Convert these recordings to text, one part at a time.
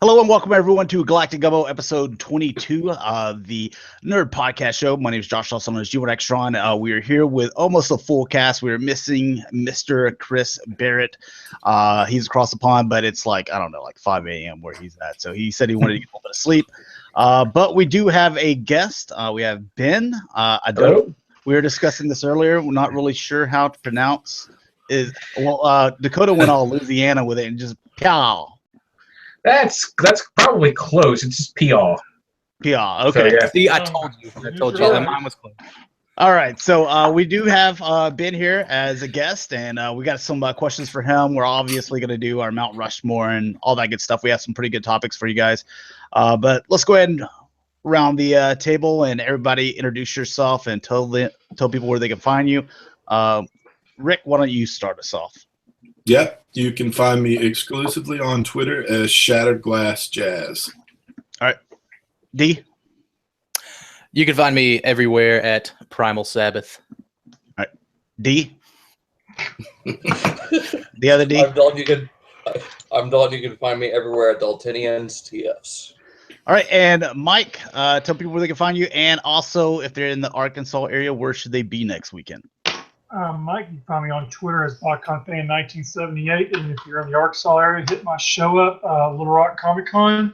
Hello and welcome everyone to Galactic Gumbo episode 22, the Nerd Podcast Show. My name is Josh, also known as G1Xtron. We are here with almost a full cast. We are missing Mr. Chris Barrett. He's across the pond, but it's like, I don't know, like 5 a.m. where he's at. So he said he wanted to get a little bit of sleep. But we do have a guest. We have Ben. We were discussing this earlier. We're not really sure how to pronounce it. Well, Dakota went all Louisiana with it and just Peaugh. That's probably close. It's just Peaugh. Peaugh. Okay. So, yeah. See, I told you. Mine was close. All right. So we do have Ben here as a guest, and we got some questions for him. We're obviously going to do our Mount Rushmore and all that good stuff. We have some pretty good topics for you guys. But let's go ahead and round the table and everybody introduce yourself and tell people where they can find you. Rick, why don't you start us off? Yep, you can find me exclusively on Twitter as Shatrdglassjazz. All right. D? You can find me everywhere at PrimalSabbath. All right. D? The other D? I'm Dalton. You can find me everywhere at Daltonians TS. All right, and Mike, tell people where they can find you, and also if they're in the Arkansas area, where should they be next weekend? Mike, you can find me on Twitter as BotConFan1978, and if you're in the Arkansas area, hit my show up, Little Rock Comic Con.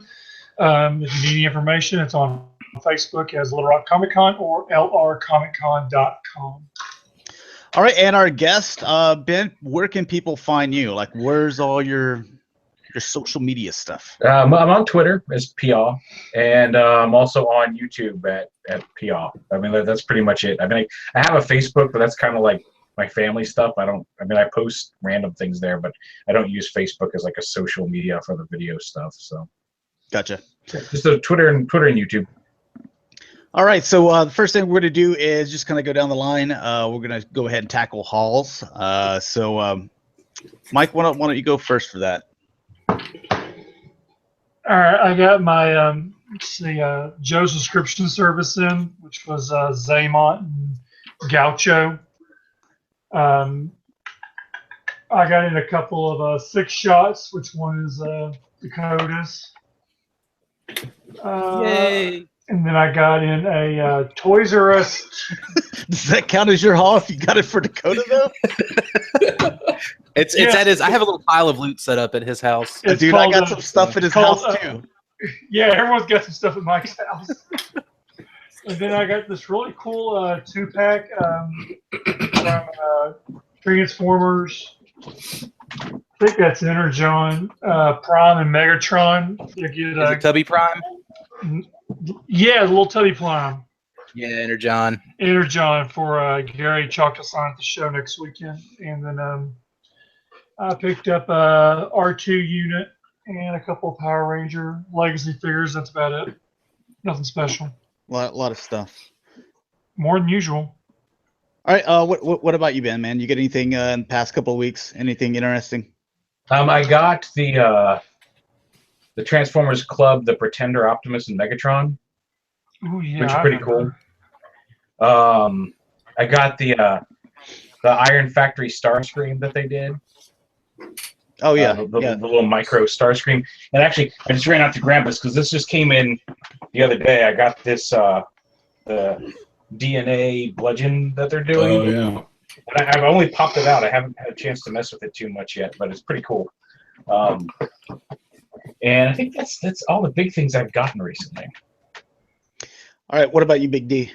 If you need any information, it's on Facebook as Little Rock Comic Con or lrcomiccon.com. All right, and our guest, Ben, where can people find you? Like, where's all your social media stuff? I'm on Twitter as Peaugh, and I'm also on YouTube at Peaugh. I mean, that's pretty much it. I mean, I have a Facebook, but that's kind of like my family stuff. I post random things there, but I don't use Facebook as like a social media for the video stuff. So, gotcha. Just Twitter and YouTube. All right, so the first thing we're going to do is just kind of go down the line. We're going to go ahead and tackle hauls. Mike, why don't you go first for that? All right, I got my Joe subscription service in, which was Zaymont and Gaucho. I got in a couple of 6 shots, which one is Dakota's. Yay! And then I got in a Toys R Us. Does that count as your haul if you got it for Dakota, though? It's at his. I have a little pile of loot set up at his house. Dude, I got some stuff at his house, too. Yeah, everyone's got some stuff at Mike's house. And then I got this really cool 2-pack from Transformers. I think that's Energon, Prime, and Megatron. You get, Is it Tubby Prime? Yeah, the little Tubby Prime. Yeah, Energon. Energon for Gary Chalk to sign at the show next weekend. And then I picked up a R2 unit and a couple of Power Ranger Legacy figures. That's about it. Nothing special. A lot of stuff. More than usual. All right. What about you, Ben? Man, you get anything in the past couple of weeks? Anything interesting? I got the Transformers Club, the Pretender, Optimus, and Megatron. Ooh, yeah, which are pretty cool. I got the Iron Factory Starscream that they did. Oh yeah, the little micro Starscream. And actually, I just ran out to grab this because this just came in the other day. I got this the DNA bludgeon that they're doing. Oh yeah. And I've only popped it out. I haven't had a chance to mess with it too much yet, but it's pretty cool. And I think that's all the big things I've gotten recently. All right, what about you, Big D?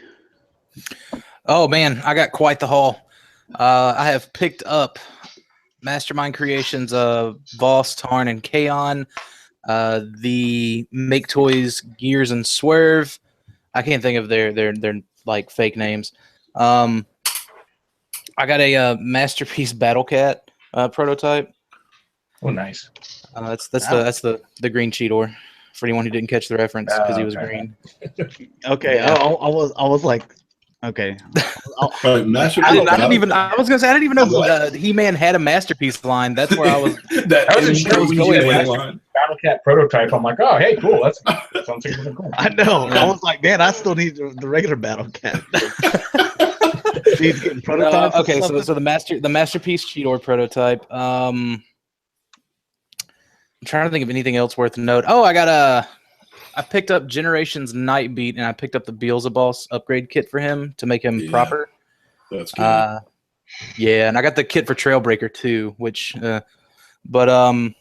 Oh man, I got quite the haul. I have picked up Mastermind Creations of Voss, Tarn, and Kaon. The Make Toys Gears and Swerve. I can't think of their like fake names. I got a Masterpiece Battle Cat prototype. Oh, nice. That's the green Cheetor for anyone who didn't catch the reference because he was green. Okay, Yeah. I was like, okay. I didn't even know He-Man had a Masterpiece line. That's where I was. I wasn't sure it was going Battle Cat prototype. I'm like, oh, hey, cool. That sounds like really cool. I know. I was like, man, I still need the regular Battle Cat. Okay, so the Masterpiece Cheetor prototype. trying to think of anything else worth note. Oh, I picked up Generations Nightbeat, and I picked up the Beelzebub upgrade kit for him to make him proper. That's good. Yeah, and I got the kit for Trailbreaker too, which but I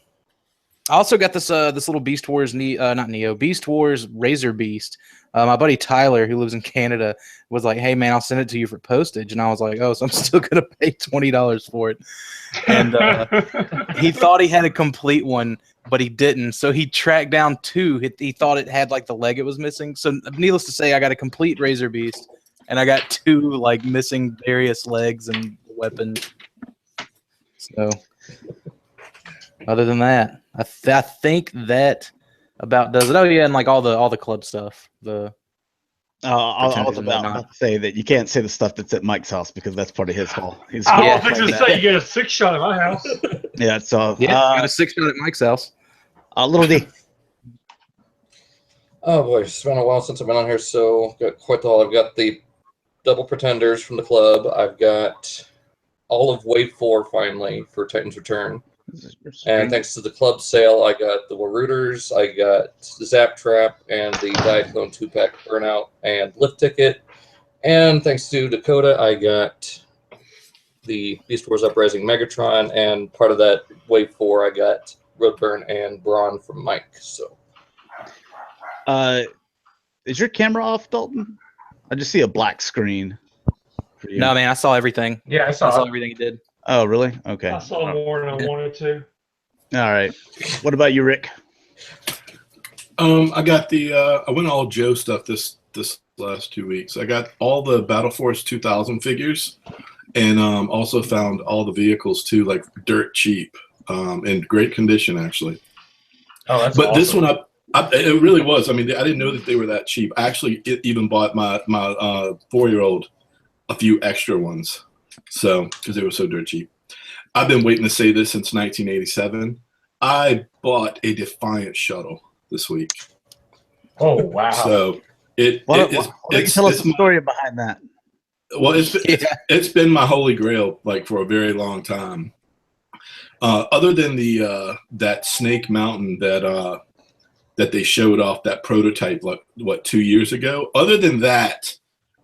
also got this little Beast Wars Beast Wars Razor Beast. My buddy Tyler, who lives in Canada, was like, "Hey man, I'll send it to you for postage," and I was like, "Oh, so I'm still gonna pay $20 for it." And he thought he had a complete one, but he didn't. So he tracked down two. He thought it had like the leg it was missing. So needless to say, I got a complete Razor Beast, and I got two like missing various legs and weapons. So other than that, I think that about does it. Oh yeah, and like all the club stuff. I was about to say that you can't say the stuff that's at Mike's house because that's part of his haul. I was fixing to say you get a 6-shot at my house. Yeah, so got a 6-shot at Mike's house. Little D. Oh boy, it's been a while since I've been on here, so got quite the haul. I've got the Double Pretenders from the club. I've got all of Wave 4 finally for Titan's Return. And thanks to the club sale, I got the Warooters, I got the Zap Trap, and the Diaclone 2-pack Burnout and Lift Ticket. And thanks to Dakota, I got the Beast Wars Uprising Megatron, and part of that Wave 4, I got Roadburn and Brawn from Mike. So, is your camera off, Dalton? I just see a black screen. No, man, I saw everything. Yeah, I saw everything he did. Oh, really? Okay. I saw more than I wanted to. All right. What about you, Rick? I got I went all Joe stuff this last 2 weeks. I got all the Battle Force 2000 figures, and also found all the vehicles too, like dirt cheap, in great condition actually. Oh, that's but awesome. This one it really was. I mean, I didn't know that they were that cheap. I actually even bought my 4-year-old a few extra ones. So, because they were so dirt cheap. I've been waiting to say this since 1987. I bought a Defiant shuttle this week. Oh, wow. So, Tell us the story behind that. Well, it's been my holy grail like for a very long time. Other than that Snake Mountain that they showed off, that prototype, like, 2 years ago? Other than that,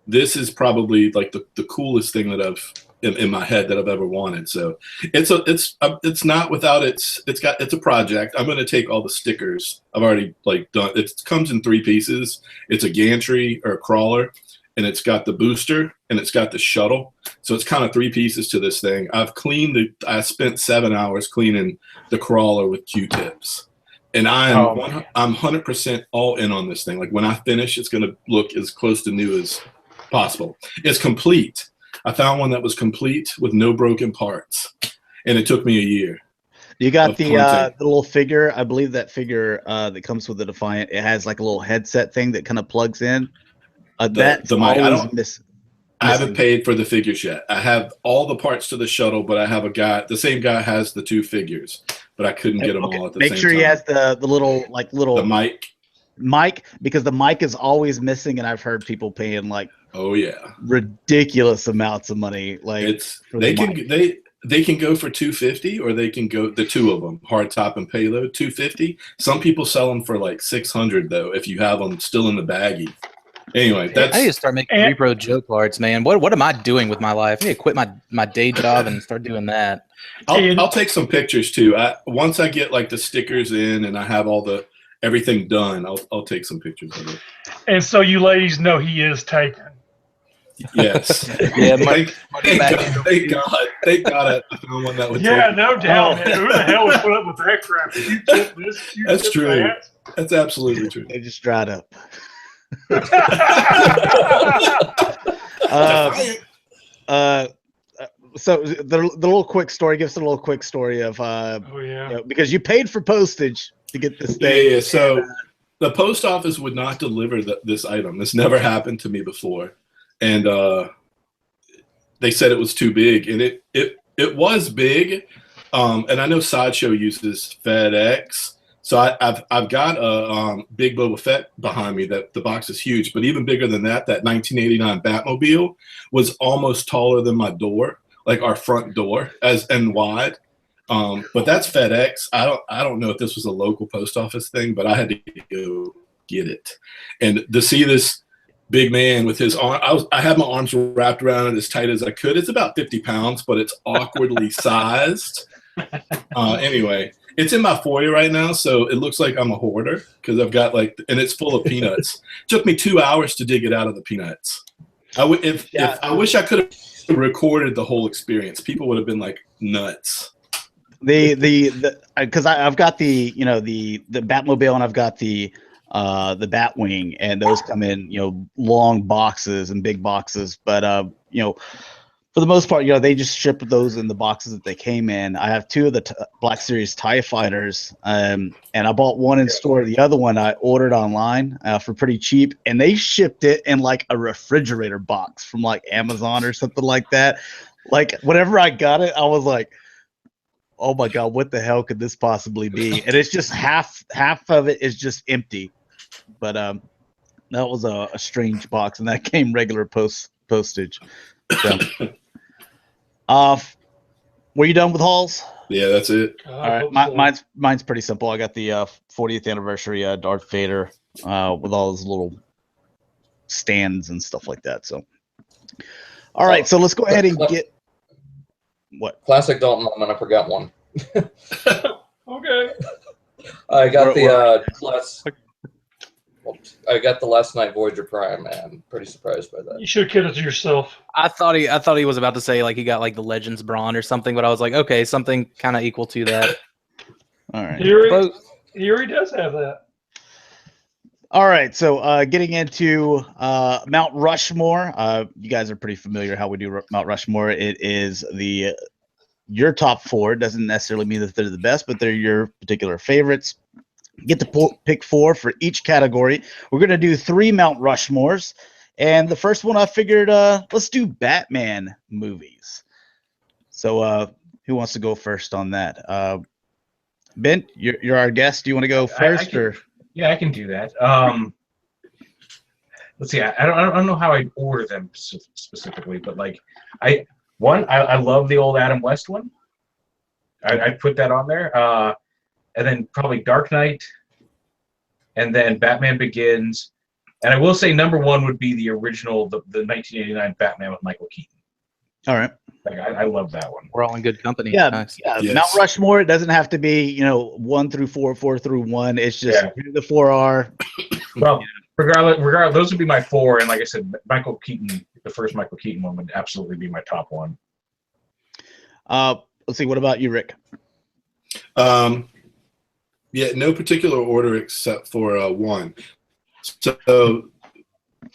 this is probably like the coolest thing that I've in my head that I've ever wanted. So it's not without it's a project. I'm going to take all the stickers I've already like done. It comes in 3 pieces. It's a gantry or a crawler, and it's got the booster and it's got the shuttle. So it's kind of 3 pieces to this thing. I spent 7 hours cleaning the crawler with Q-tips. And I'm 100% all in on this thing. Like when I finish, it's going to look as close to new as possible. It's complete. I found one that was complete with no broken parts, and it took me a year. You got the little figure. I believe that figure that comes with the Defiant. It has like a little headset thing that kind of plugs in. That's always I haven't paid for the figures yet. I have all the parts to the shuttle, but I have the same guy has the 2 figures, but I couldn't get them all at the same time. Make sure he has the little the mic, because the mic is always missing, and I've heard people paying like ridiculous amounts of money. Like they can go for $250, or they can go the 2 of them, hard top and payload, $250. Some people sell them for like $600 though, if you have them still in the baggie. Anyway, I need to start making repro joke cards, man. What am I doing with my life? I need to quit my day job and start doing that. I'll take some pictures too. Once I get like the stickers in and I have everything done, I'll take some pictures of it. And so you ladies know he is taken. Yes. Yeah. Thank God I found one that would. Yeah, no doubt. Man. Who the hell would put up with that crap? You tip this, you That's tip true. That. That's absolutely true. They just dried up. So the little quick story. Give us a little quick story of because you paid for postage to get this thing. Yeah. So the post office would not deliver this item. This never happened to me before, and they said it was too big, and it was big. And I know Sideshow uses FedEx. So I've got a big Boba Fett behind me. That the box is huge, but even bigger than that, that 1989 Batmobile was almost taller than my door, like our front door, and wide. But that's FedEx. I don't know if this was a local post office thing, but I had to go get it. And to see this big man with his arm, I had my arms wrapped around it as tight as I could. It's about 50 pounds, but it's awkwardly sized. Anyway, it's in my foyer right now, so it looks like I'm a hoarder because I've got and it's full of peanuts. Took me 2 hours to dig it out of the peanuts. If I wish I could have recorded the whole experience, people would have been like nuts. Because I've got the Batmobile and I've got the Batwing, and those come in long boxes and big boxes, but for the most part, they just ship those in the boxes that they came in. I have two of the Black Series TIE Fighters, and I bought one in store. The other one I ordered online for pretty cheap, and they shipped it in like a refrigerator box from like Amazon or something like that. Like whenever I got it, I was like, oh my God, what the hell could this possibly be? And it's just half of it is just empty. But that was a strange box, and that came regular postage. So, were you done with hauls? Yeah, that's it. All right, mine's pretty simple. I got the 40th anniversary Darth Vader with all those little stands and stuff like that. So, all right, so let's go ahead and get what classic Dalton moment. I forgot one. Okay. I got the last night Voyager Prime, man. I'm pretty surprised by that. You should have kept it to yourself. I thought he was about to say like he got like the Legends Brawn or something, but I was like, okay, something kind of equal to that. All right. He already does have that. All right, so getting into Mount Rushmore. You guys are pretty familiar how we do Mount Rushmore. It is your top four. It doesn't necessarily mean that they're the best, but they're your particular favorites. Get to pick four for each category. We're going to do 3 Mount Rushmores. And the first one I figured, let's do Batman movies. So who wants to go first on that? Ben, you're our guest. Do you want to go first? Yeah, I can do that. Let's see. I don't know how I order them specifically, but like I love the old Adam West one. I put that on there. And then probably Dark Knight, and then Batman Begins. And I will say number 1 would be the original, the 1989 Batman with Michael Keaton. All right. Like, I love that one. We're all in good company. Yeah, nice. Yes. Mount Rushmore, it doesn't have to be 1 through 4, 4 through 1. It's just who the 4 are. Well, regardless, those would be my 4. And like I said, Michael Keaton, the first Michael Keaton one would absolutely be my top 1. Let's see. What about you, Rick? Yeah, no particular order except for 1. So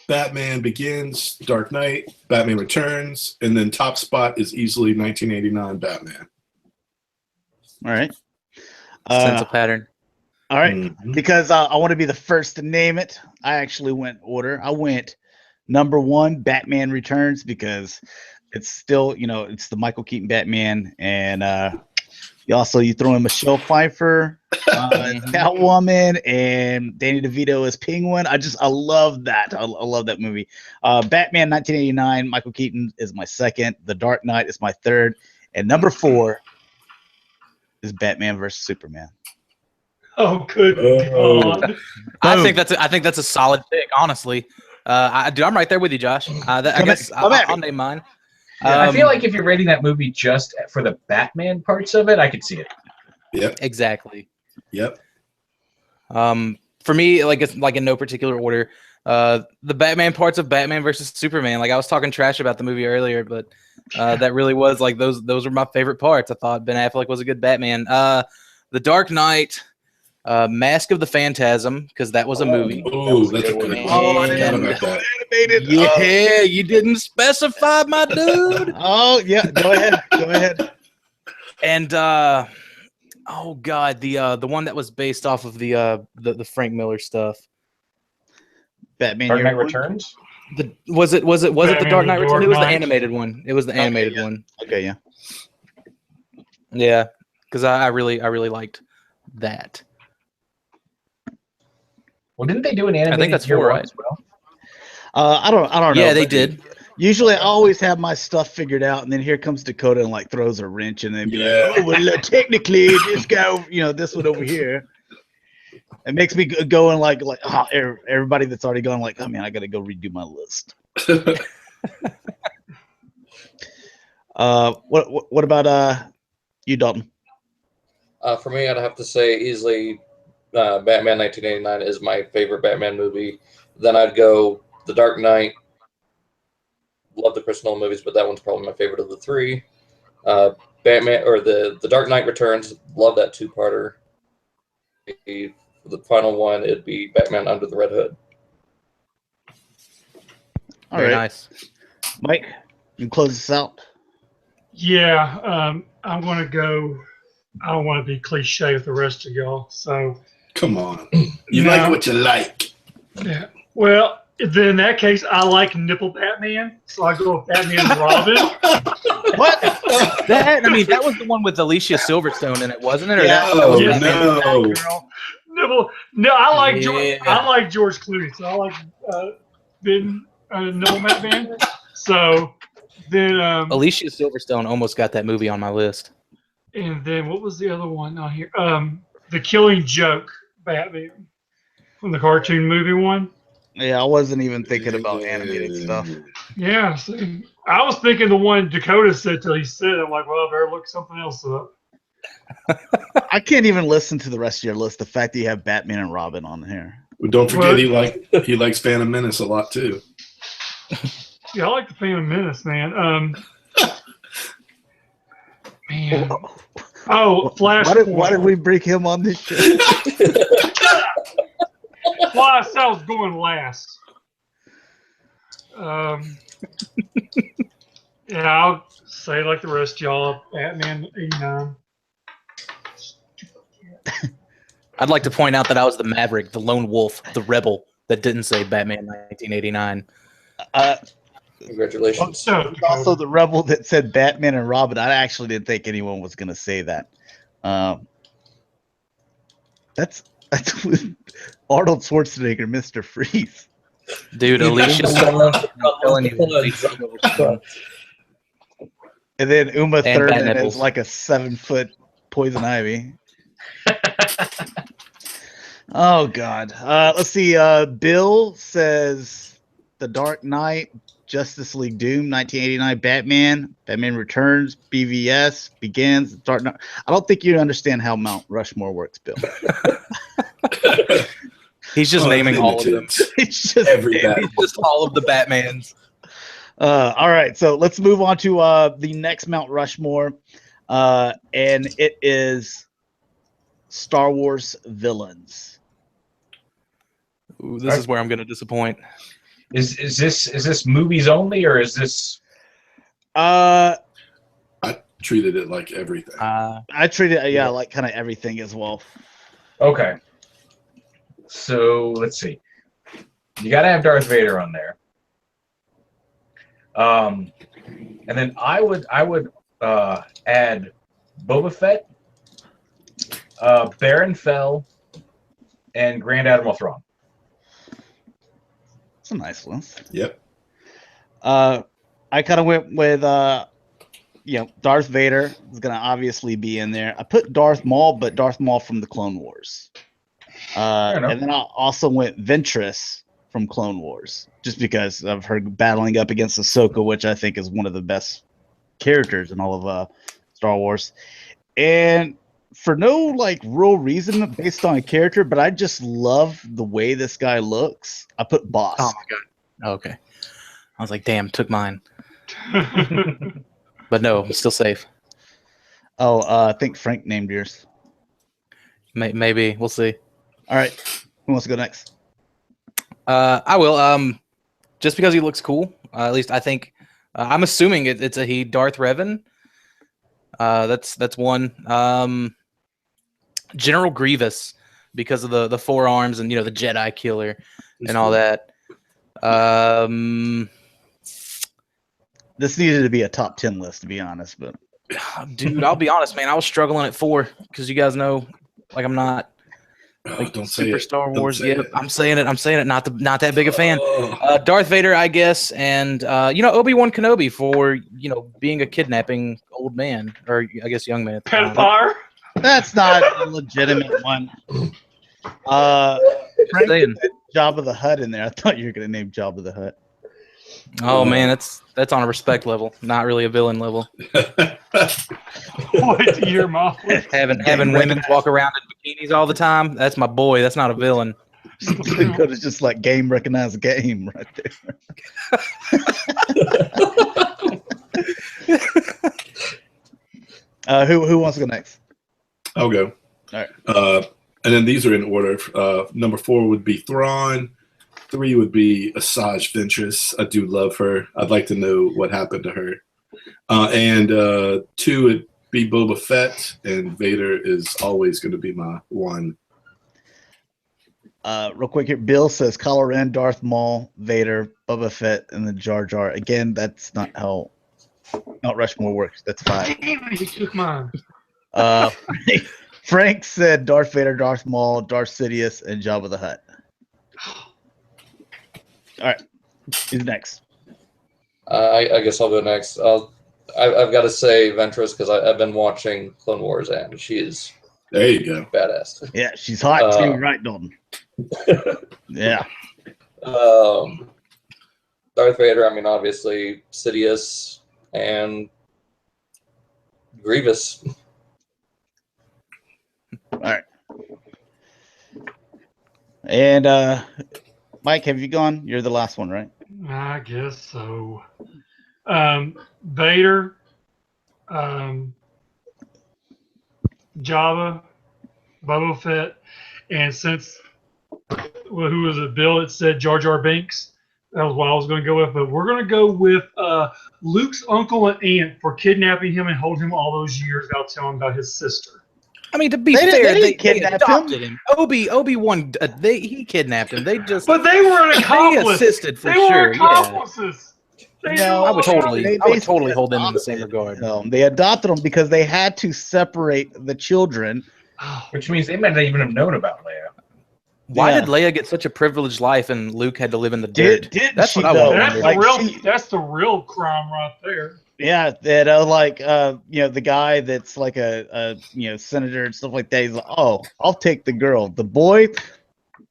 Batman Begins, Dark Knight, Batman Returns, and then top spot is easily 1989 Batman. All right. Sense of pattern. All right. Because I want to be the first to name it, I actually went order. I went number 1, Batman Returns, because it's still, it's the Michael Keaton Batman, and you throw in Michelle Pfeiffer, Catwoman, and Danny DeVito as Penguin. I love that. I love that movie. Batman 1989, Michael Keaton is my second. The Dark Knight is my third. And number 4 is Batman versus Superman. Oh, good God. I think that's a solid pick, honestly. I'm right there with you, Josh. I guess I'll name mine. I feel like if you're rating that movie just for the Batman parts of it, I could see it. Yep. Exactly. Yep. For me, it's like in no particular order. The Batman parts of Batman versus Superman. Like I was talking trash about the movie earlier, but that really was like those were my favorite parts. I thought Ben Affleck was a good Batman. The Dark Knight, Mask of the Phantasm, because that was a movie. Oh, that's a good one. Oh, I didn't know that. Animated. Yeah, you didn't specify, my dude. Oh, yeah. Go ahead. And oh God, the one that was based off of the Frank Miller stuff. Batman Dark Knight Returns. Was it the Dark Knight Returns? It was the animated one. It was the animated yeah. one. Okay, yeah. Yeah, because I really liked that. Well, didn't they do an animated? I think that's 4, right? as well? I don't know. Yeah, they did. Usually, I always have my stuff figured out, and then here comes Dakota and like throws a wrench in, and be like, "Oh, well, technically, this guy, this one over here." It makes me go and like everybody that's already gone, like, "Oh man, I got to go redo my list." What about you, Dalton? For me, I'd have to say easily, Batman 1989 is my favorite Batman movie. Then I'd go The Dark Knight. Love the Chris Nolan movies, but that one's probably my favorite of the three. Batman or the Dark Knight Returns. Love that two-parter. The final one, it'd be Batman Under the Red Hood. All Very right, nice. Mike, you can close this out. Yeah, I'm going to go. I don't want to be cliche with the rest of y'all. So, Come on. You like what you like. yeah. Well, then in that case, I like Nipple Batman. So I go with Batman and Robin. What? That was the one with Alicia Silverstone in it, wasn't it? Or Yeah. Oh, Yes, no. girl. Nipple. No, I like Yeah. I like George Clooney. So I like Nipple Batman. So then Alicia Silverstone almost got that movie on my list. and then what was the other one on here? The Killing Joke Batman from the cartoon movie one. Yeah, I wasn't even thinking about animated stuff. Yeah, see, I was thinking the one Dakota said till he said it. I'm like, well, I better look something else up. I can't even listen to the rest of your list. The fact that you have Batman and Robin on here. Well, don't forget What? he likes Phantom Menace a lot too. Yeah, I like the Phantom Menace, man. Man. Oh, Flash. Why did we bring him on this show? Well, I said I was going last. Yeah, I'll say like the rest of y'all, Batman 89. I'd like to point out that I was the Maverick, the lone wolf, the rebel that didn't say Batman 1989. Congratulations. So, Also, the rebel that said Batman and Robin. I actually didn't think anyone was going to say that. That's with Arnold Schwarzenegger, Mr. Freeze. Dude, Alicia Silverstone. I'm telling you, Alicia Silverstone. And then Uma And Bat Thurman Nipples. is like a 7-foot poison ivy. Oh God. Let's see. Bill says The Dark Knight, Justice League Doom, 1989, Batman Returns, BVS, Begins, Dark Knight. I don't think you understand how Mount Rushmore works, Bill. He's just naming all of them. It's just Every Batman. He's just all of the Batmans. all right, so let's move on to the next Mount Rushmore, and it is Star Wars villains. Ooh, this is where I'm going to disappoint. Is this movies only, or is this? I Treated it like everything. treated it, like kind of everything as well. Okay. So let's see. You got to have Darth Vader on there. And then I would add Boba Fett, Baron Fell, and Grand Admiral Thrawn. It's a nice list. Yep. I kind of went with Darth Vader is gonna obviously be in there. I put Darth Maul, but Darth Maul from the Clone Wars. And then I also went Ventress from Clone Wars, just because of her battling up against Ahsoka, which I think is one of the best characters in all of Star Wars. And for no real reason based on a character, but I just love the way this guy looks, I put Boss. Oh, my God. Okay. I was like, damn, took mine. But no, I'm still safe. Oh, I think Frank named yours. Maybe. We'll see. All right. Who wants to go next? I will. Just because he looks cool. At least I think. I'm assuming it's a he. Darth Revan. That's one. General Grievous, because of the forearms and the Jedi killer and all that. This needed to be a top 10 list, to be honest, but Dude, I'll be honest, man. I was struggling at 4 because you guys know, I'm not Like don't say Super it. Star Don't Wars. say Yeah, it. I'm saying it. Not that big a fan. Oh. Darth Vader, I guess, and Obi-Wan Kenobi for being a kidnapping old man, or I guess young man at the time. Pedophile. That's not a legitimate one. Frank saying. put Jabba the Hutt in there. I thought you were going to name Jabba the Hutt. Oh man, that's on a respect level, not really a villain level. Wait to hear Molly. Having women walk around in bikinis all the time. That's my boy. That's not a villain. Dakota's just like game recognize game right there. Who wants to go next? I'll go. All right. And then these are in order. Number 4 would be Thrawn. 3 would be Asajj Ventress. I do love her. I'd like to know what happened to her. And 2 would be Boba Fett, and Vader is always going to be my 1. Real quick here, Bill says Kylo Ren, Darth Maul, Vader, Boba Fett, and then Jar Jar. Again, that's not how Mount Rushmore works. That's 5. Damn it, he took mine. Frank said Darth Vader, Darth Maul, Darth Sidious, and Jabba the Hutt. All right, who's next? I guess I'll go next. I've got to say Ventress because I've been watching Clone Wars and she is There you go. badass. Yeah, she's hot too, right, Dalton? Yeah. Darth Vader, I mean, obviously, Sidious and Grievous. All right. And Mike, have you gone? You're the last one, right? I guess so. Vader, Jabba, Boba Fett, and since who was it? Bill that said Jar Jar Binks. That was what I was going to go with, but we're going to go with Luke's uncle and aunt for kidnapping him and holding him all those years without telling him about his sister. I mean, to be They fair, didn't they kidnap adopted him. Obi-Wan, he kidnapped him. They just But they were an accomplice. They assisted for They sure. were accomplices. They No, knew I would all about totally, it. I would totally hold them in the same regard. They adopted them because they had to separate the children. Which means they might not even have known about Leia. Why Yeah. did Leia get such a privileged life and Luke had to live in the dirt? Did That's she, what I though? want to That's wonder. the Like, real. That's the real crime right there. Yeah, that the guy that's like a senator and stuff like that. He's like, oh, I'll take the girl. The boy,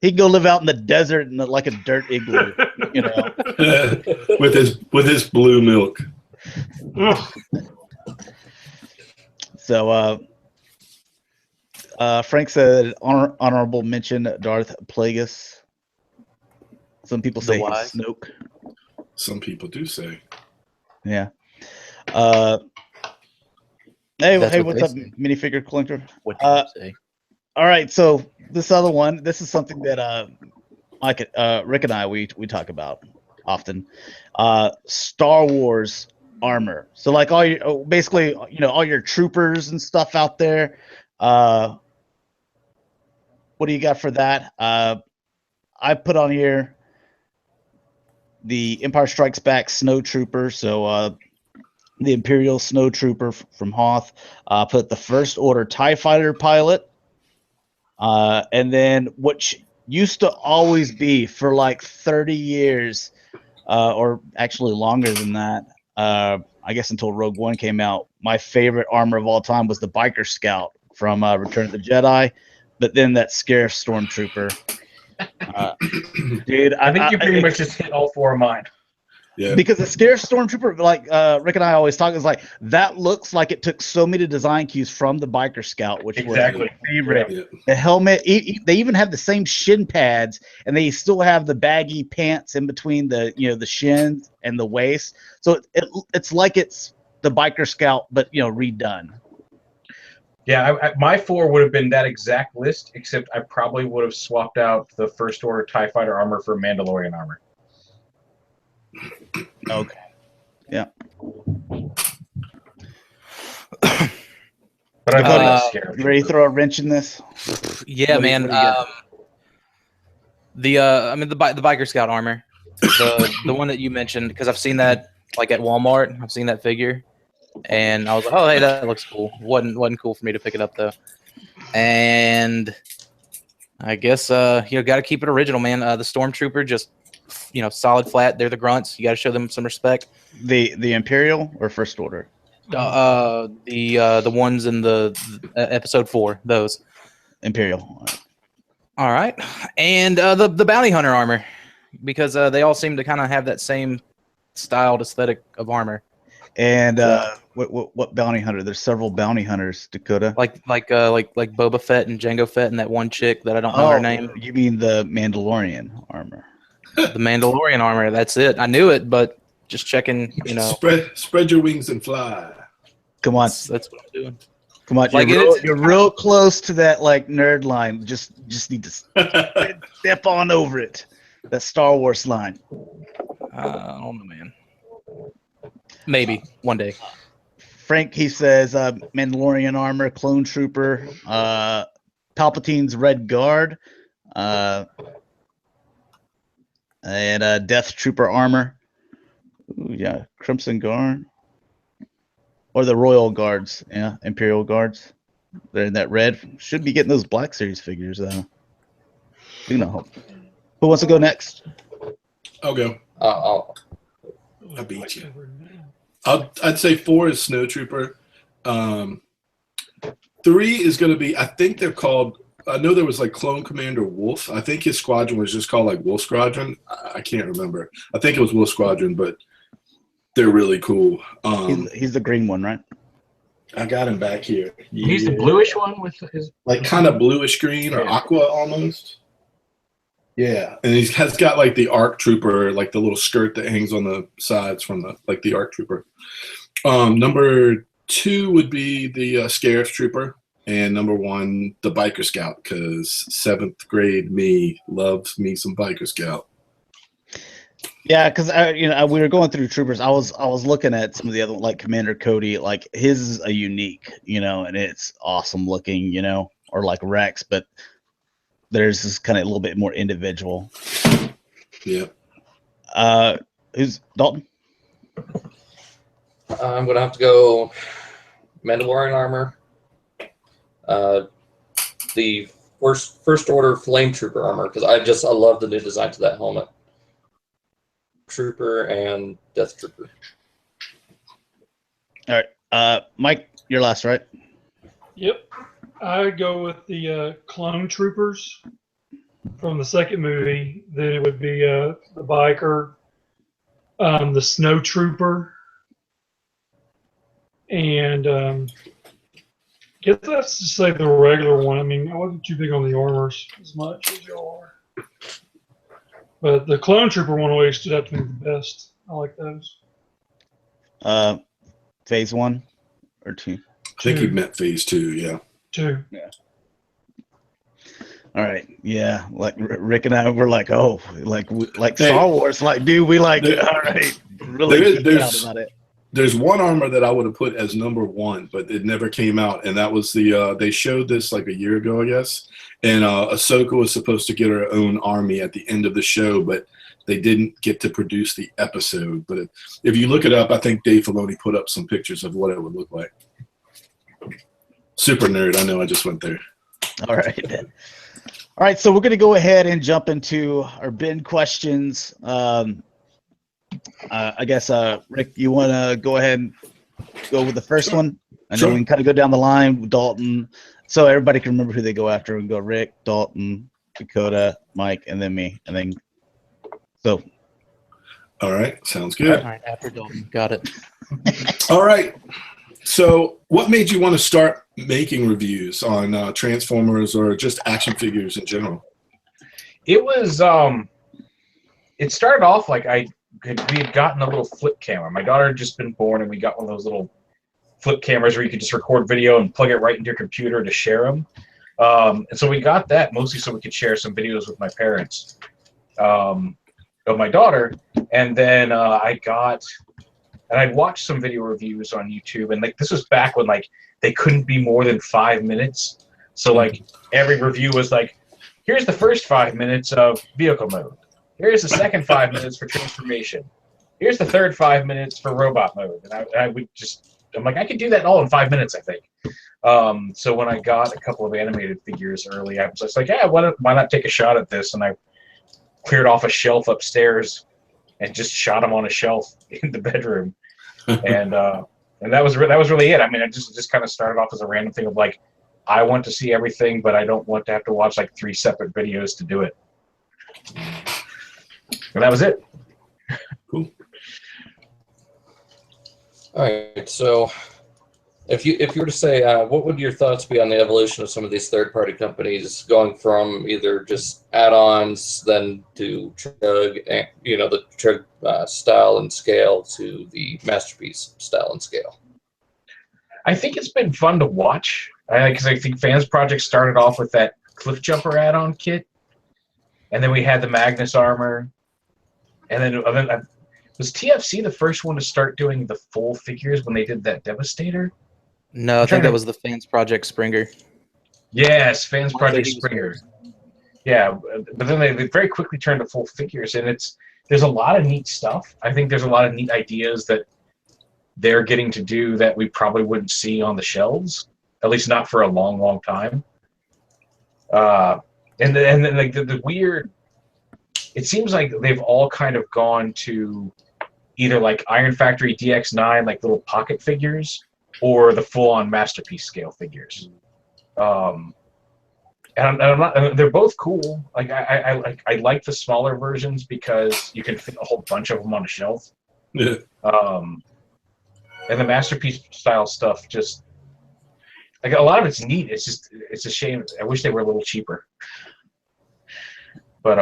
he'd go live out in the desert in like a dirt igloo, with his blue milk. Ugh. So Frank said honorable mention Darth Plagueis. Some people say he's wise. Snoke. Some people do say. Yeah. That's Hey, what what's they up, say. minifigure collector? What did you say? All right, so this other one, this is something that Rick and I we talk about often. Star Wars armor. So like all your basically all your troopers and stuff out there. What do you got for that? I put on here the Empire Strikes Back Snow Trooper. So the Imperial Snow Trooper from Hoth. Put the First Order TIE Fighter pilot. And then what used to always be for like 30 years, or actually longer than that, I guess until Rogue One came out, my favorite armor of all time was the Biker Scout from Return of the Jedi, but then that Scarif Stormtrooper. Dude, I think you pretty much just hit all 4 of mine. Yeah. Because the Scarif Stormtrooper, like Rick and I always talk, is like that looks like it took so many design cues from the Biker Scout, which Exactly. was my favorite. Yeah. The helmet, they even have the same shin pads, and they still have the baggy pants in between the the shins and the waist. So it's like it's the Biker Scout, but redone. Yeah, my 4 would have been that exact list, except I probably would have swapped out the First Order TIE Fighter armor for Mandalorian armor. Okay. Yeah. But I thought it was scary. You ready to throw a wrench in this? Yeah, What do you- man. what do you got? The Biker Scout armor, the one that you mentioned, because I've seen that like at Walmart. I've seen that figure, and I was like, oh, hey, that looks cool. wasn't cool for me to pick it up though. And I guess got to keep it original, man. The Stormtrooper, just solid flat. They're the grunts. You got to show them some respect. The Imperial or First Order? The ones in the episode 4, those Imperial. All right, and the bounty hunter armor, because they all seem to kind of have that same styled aesthetic of armor. And what bounty hunter? There's several bounty hunters, Dakota. Like Boba Fett and Jango Fett and that one chick that I don't know her name. You mean the Mandalorian armor? The Mandalorian armor. That's it. I knew it, but just checking. Spread your wings and fly. Come on, that's what I'm doing. Come on, you're real close to that nerd line. Just need to step on over it. That Star Wars line. I don't know, man. Maybe one day. Frank, he says Mandalorian armor, clone trooper, Palpatine's red guard, and Death Trooper armor. Ooh, yeah, Crimson Guard. Or the Royal Guards, yeah, Imperial Guards. They're in that red. Should be getting those Black Series figures, though. Do not hope. Who wants to go next? I'll go. I beat you. I'd say 4 is Snow Trooper. 3 is going to be, I think they're called, I know there was Clone Commander Wolf. I think his squadron was just called Wolf Squadron. I can't remember. I think it was Wolf Squadron, but they're really cool. He's the green one, right? I got him back here. Yeah. He's the bluish one with his kind of bluish green or aqua almost. Yeah, and he has got the ARC Trooper, the little skirt that hangs on the sides from the ARC Trooper. Number 2 would be the Scarif Trooper, and number 1 the Biker Scout, because 7th grade me loves me some Biker Scout. Yeah, because we were going through troopers. I was looking at some of the other like Commander Cody. His is a unique, and it's awesome looking, or like Rex, but there's this kind of a little bit more individual. Yeah. Who's Dalton? I'm gonna have to go Mandalorian armor. The first order flame trooper armor, because I love the new design to that helmet. Trooper and Death Trooper. All right, Mike, you're last, right? Yep, I go with the clone troopers from the second movie. Then it would be the biker, the snow trooper, and I guess that's to say the regular one. I mean, I wasn't too big on the armors as much as y'all are. But the clone trooper one always stood out to me the best. I like those. Phase 1 or 2? I think you meant phase 2, yeah. 2. Yeah. All right. Yeah. Like Rick and I were like, oh, like Star Wars. Like, dude, we like, all right. Really there's about it. There's one armor that I would have put as number 1, but it never came out. And that was they showed this like a year ago, I guess. And Ahsoka was supposed to get her own army at the end of the show, but they didn't get to produce the episode. But if you look it up, I think Dave Filoni put up some pictures of what it would look like. Super nerd. I know I just went there. All right. All right. So we're going to go ahead and jump into our bin questions. I guess, Rick, you want to go ahead and go with the first one? And then we can kind of go down the line with Dalton. So everybody can remember who they go after. We can go Rick, Dalton, Dakota, Mike, and then me. And then, so. All right. Sounds good. All right. After Dalton. Got it. All right. So what made you want to start making reviews on Transformers or just action figures in general? It was, it started off like we had gotten a little flip camera. My daughter had just been born, and we got one of those little flip cameras where you could just record video and plug it right into your computer to share them. And so we got that mostly so we could share some videos with my parents of my daughter. And then I'd watched some video reviews on YouTube, and this was back when they couldn't be more than 5 minutes. So every review was here's the first 5 minutes of vehicle mode. Here's the second 5 minutes for transformation. Here's the third 5 minutes for robot mode. And I would I'm I could do that all in 5 minutes, I think. So when I got a couple of animated figures early, I was just like, yeah, why not take a shot at this? And I cleared off a shelf upstairs and just shot them on a shelf in the bedroom. And that was really it. I mean, I just kind of started off as a random thing of like, I want to see everything, but I don't want to have to watch like 3 separate videos to do it. And that was it. Cool. All right. So, if you were to say, what would your thoughts be on the evolution of some of these third-party companies going from either just add-ons, then to Trug, the Trug style and scale to the Masterpiece style and scale? I think it's been fun to watch because I think Fans Project started off with that Cliff Jumper add-on kit, and then we had the Magnus armor, and then was TFC the first one to start doing the full figures when they did that Devastator? No, I think that was the Fans Project Springer. Yes, Fans Project Springer. Yeah, but then they very quickly turned to full figures, and there's a lot of neat stuff. I think there's a lot of neat ideas that they're getting to do that we probably wouldn't see on the shelves, at least not for a long, long time. And then like the weird, it seems like they've all kind of gone to either like Iron Factory DX9, like little pocket figures, or the full-on Masterpiece scale figures. And I'm not, they're both cool. Like I like the smaller versions because you can fit a whole bunch of them on a shelf. Yeah. And the Masterpiece style stuff, just like a lot of it's neat. It's a shame. I wish they were a little cheaper. But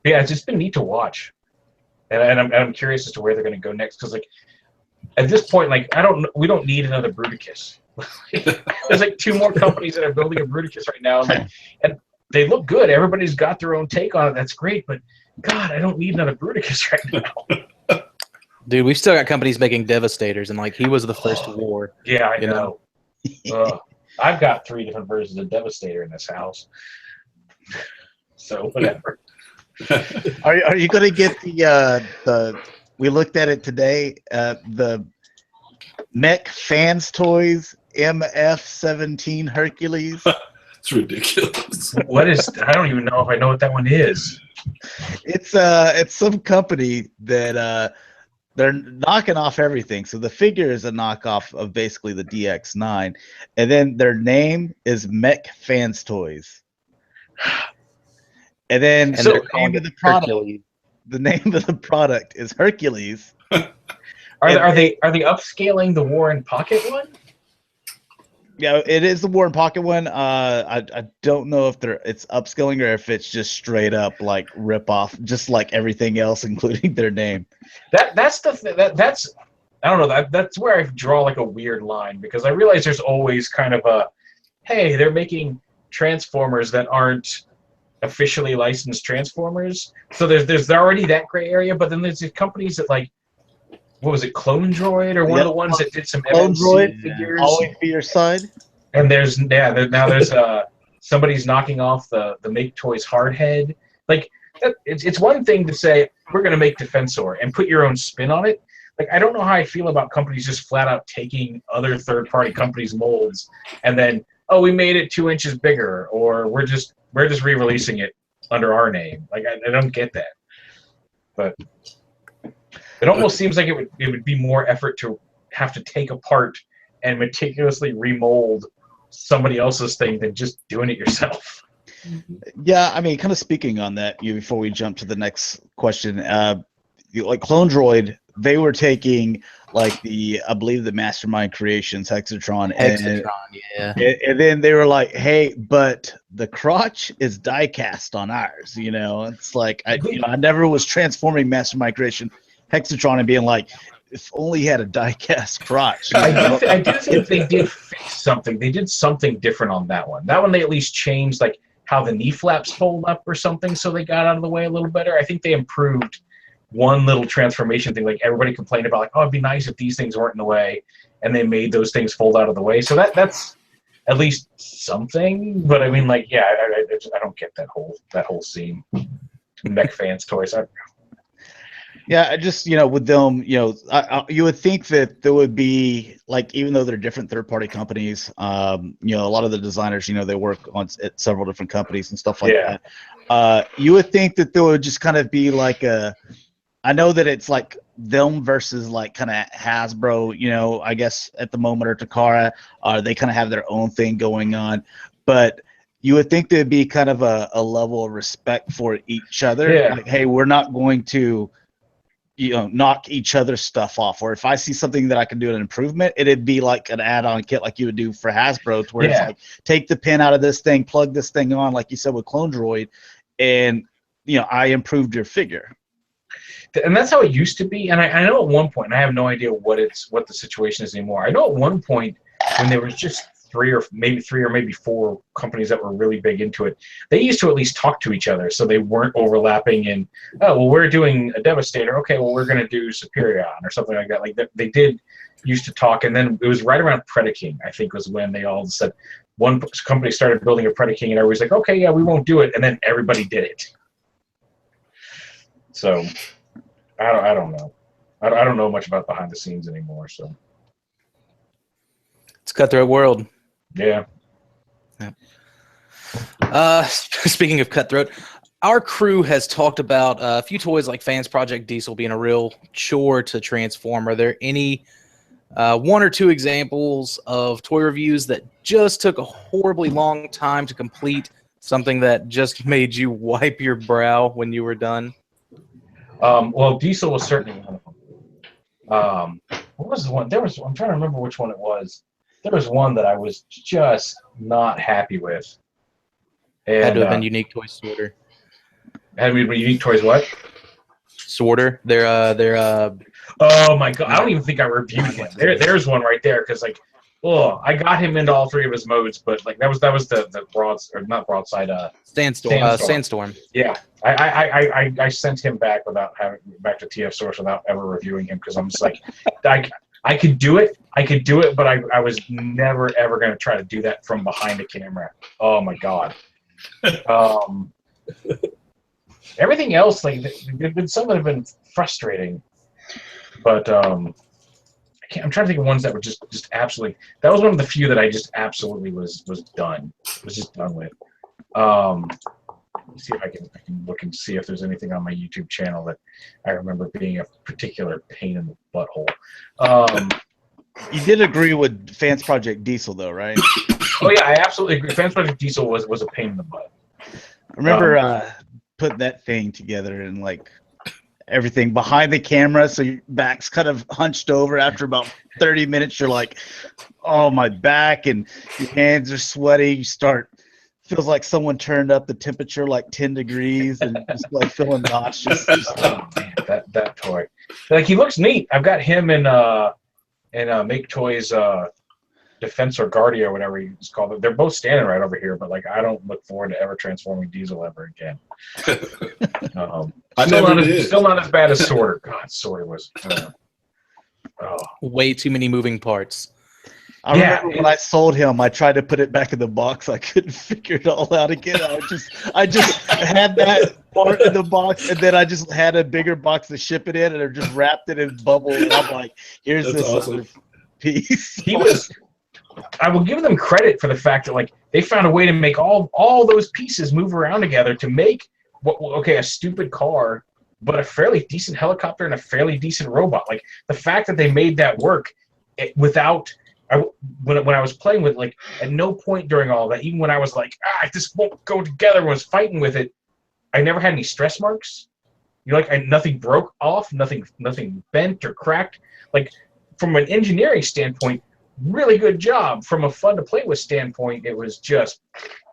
yeah, it's just been neat to watch, and I'm curious as to where they're going to go next. Because like at this point, like we don't need another Bruticus. There's like 2 more companies that are building a Bruticus right now, and they look good. Everybody's got their own take on it. That's great, but God, I don't need another Bruticus right now. Dude, we've still got companies making Devastators, and like he was the first war. Yeah, I know. I've got 3 different versions of Devastator in this house. So whatever. Are you going to get the? We looked at it today. The Mech Fans Toys MF17 Hercules. It's ridiculous. What is? I don't even know if I know what that one is. It's some company that they're knocking off everything. So the figure is a knockoff of basically the DX9, and then their name is Mech Fans Toys. And then the name of the product, the name of the product is Hercules. Are they upscaling the Warren Pocket one? Yeah, it is the Warren Pocket one. I don't know if it's upscaling or if it's just straight up like rip off, just like everything else, including their name. That's I don't know. That's where I draw like a weird line, because I realize there's always kind of a, hey, they're making Transformers that aren't officially licensed Transformers. So there's already that gray area, but then there's the companies that like, what was it, Clone Droid, or one of the ones that did some Clone Droid figures. Always be your side. And there's somebody's knocking off the Make Toys Hardhead. Like it's one thing to say we're going to make Defensor and put your own spin on it. Like I don't know how I feel about companies just flat out taking other third-party companies' molds and then, oh, we made it 2 inches bigger, or we're just re-releasing it under our name. Like I don't get that. But it almost seems like it would be more effort to have to take apart and meticulously remold somebody else's thing than just doing it yourself. Yeah, I mean, kind of speaking on that, before we jump to the next question, like Clone Droid, they were taking like I believe the Mastermind Creations Hexatron, yeah. And then they were like, hey, but the crotch is die cast on ours. It's like I never was transforming Mastermind Creation Hexatron and being like, if only he had a die-cast crotch. I do think they did fix something. They did something different on that one. That one they at least changed like how the knee flaps fold up or something, so they got out of the way a little better. I think they improved one little transformation thing. Like everybody complained about, like, oh, it'd be nice if these things weren't in the way, and they made those things fold out of the way. So that's at least something. But I mean, like, yeah, I don't get that whole scene. Mech Fans Toys. Yeah, I just, with them, you would think that there would be, like, even though they're different third-party companies, a lot of the designers, they work at several different companies and stuff like that. You would think that there would just kind of be like I know that it's like them versus like kind of Hasbro, I guess at the moment, or Takara, they kind of have their own thing going on, but you would think there'd be kind of a level of respect for each other. Yeah. Like, hey, we're not going to knock each other's stuff off, or if I see something that I can do an improvement, it'd be like an add-on kit like you would do for Hasbro, to where it's like, take the pin out of this thing, plug this thing on, like you said with Clone Droid, and I improved your figure. And that's how it used to be. And I know at one point, and I have no idea what the situation is anymore. I know at one point when there was just three or maybe four companies that were really big into it, they used to at least talk to each other, so they weren't overlapping. And we're doing a Devastator. Okay, well, we're going to do Superion or something like that. Like they did used to talk. And then it was right around Predaking, I think, was when they all said, one company started building a Predaking, and everybody's like, okay, yeah, we won't do it. And then everybody did it. So I don't know. I don't know much about behind the scenes anymore. So it's cutthroat world. Yeah. Speaking of cutthroat, our crew has talked about a few toys like Fans Project Diesel being a real chore to transform. Are there any one or two examples of toy reviews that just took a horribly long time to complete, something that just made you wipe your brow when you were done? Well, Diesel was certainly one of them. What was the one? I'm trying to remember which one it was. There was one that I was just not happy with. And, had to have been Unique Toys Sorter. Had to be Unique Toys what? Sorter. They're Oh my god! I don't even think I reviewed him. There's one right there, because like, I got him into all three of his modes, but like that was the not broadside. Sandstorm. Yeah, I sent him back back to TF Source without ever reviewing him, because I'm just like, I could do it, but I was never ever going to try to do that from behind a camera. Oh my god. Everything else, like, there've been some that have been frustrating, but I'm trying to think of ones that were just absolutely. That was one of the few that I just absolutely was done. Was just done with. Let's see if I can look and see if there's anything on my YouTube channel that I remember being a particular pain in the butthole. You did agree with Fans Project Diesel, though, right? Oh yeah, I absolutely agree. Fans Project Diesel was a pain in the butt. I remember putting that thing together and like everything behind the camera, so your back's kind of hunched over. After about 30 minutes, you're like, oh, my back, and your hands are sweaty. You feels like someone turned up the temperature like 10 degrees and just like feeling nauseous. Oh man, that toy. Like, he looks neat. I've got him in Make Toys Defense or Guardia, or whatever he's called. They're both standing right over here, but like, I don't look forward to ever transforming Diesel ever again. Still not as bad as Sorter. God, Sorter was. Way too many moving parts. I remember when I sold him, I tried to put it back in the box. I couldn't figure it all out again. I just had that part in the box, and then I just had a bigger box to ship it in, and I just wrapped it in bubble. And I'm like, here's That's this awesome. other piece. I will give them credit for the fact that like they found a way to make all those pieces move around together to make a stupid car, but a fairly decent helicopter and a fairly decent robot. Like, the fact that they made that work without. When I was playing with, like, at no point during all that, even when I was like, this won't go together, and was fighting with it, I never had any stress marks. Nothing broke off, nothing bent or cracked. Like, from an engineering standpoint, really good job. From a fun to play with standpoint, it was just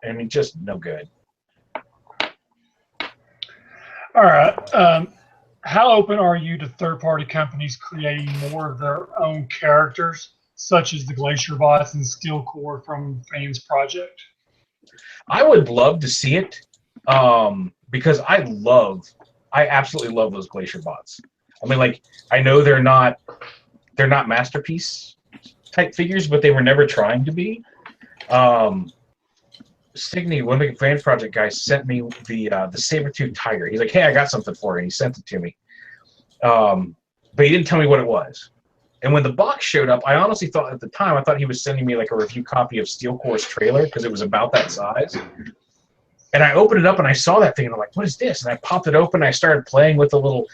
no good. All right. How open are you to third-party companies creating more of their own characters, such as the Glacier Bots and Steel Core from Fans Project? I would love to see it, because I absolutely love those Glacier Bots. I mean, like, I know they're not masterpiece type figures, but they were never trying to be. Stigney, one of the Fans Project guys, sent me the Saber-tooth Tiger. He's like, hey, I got something for you. And he sent it to me. But he didn't tell me what it was. And when the box showed up, I honestly thought at the time, I thought he was sending me like a review copy of Steel Core's trailer because it was about that size. And I opened it up and I saw that thing and I'm like, what is this? And I popped it open and I started playing with the little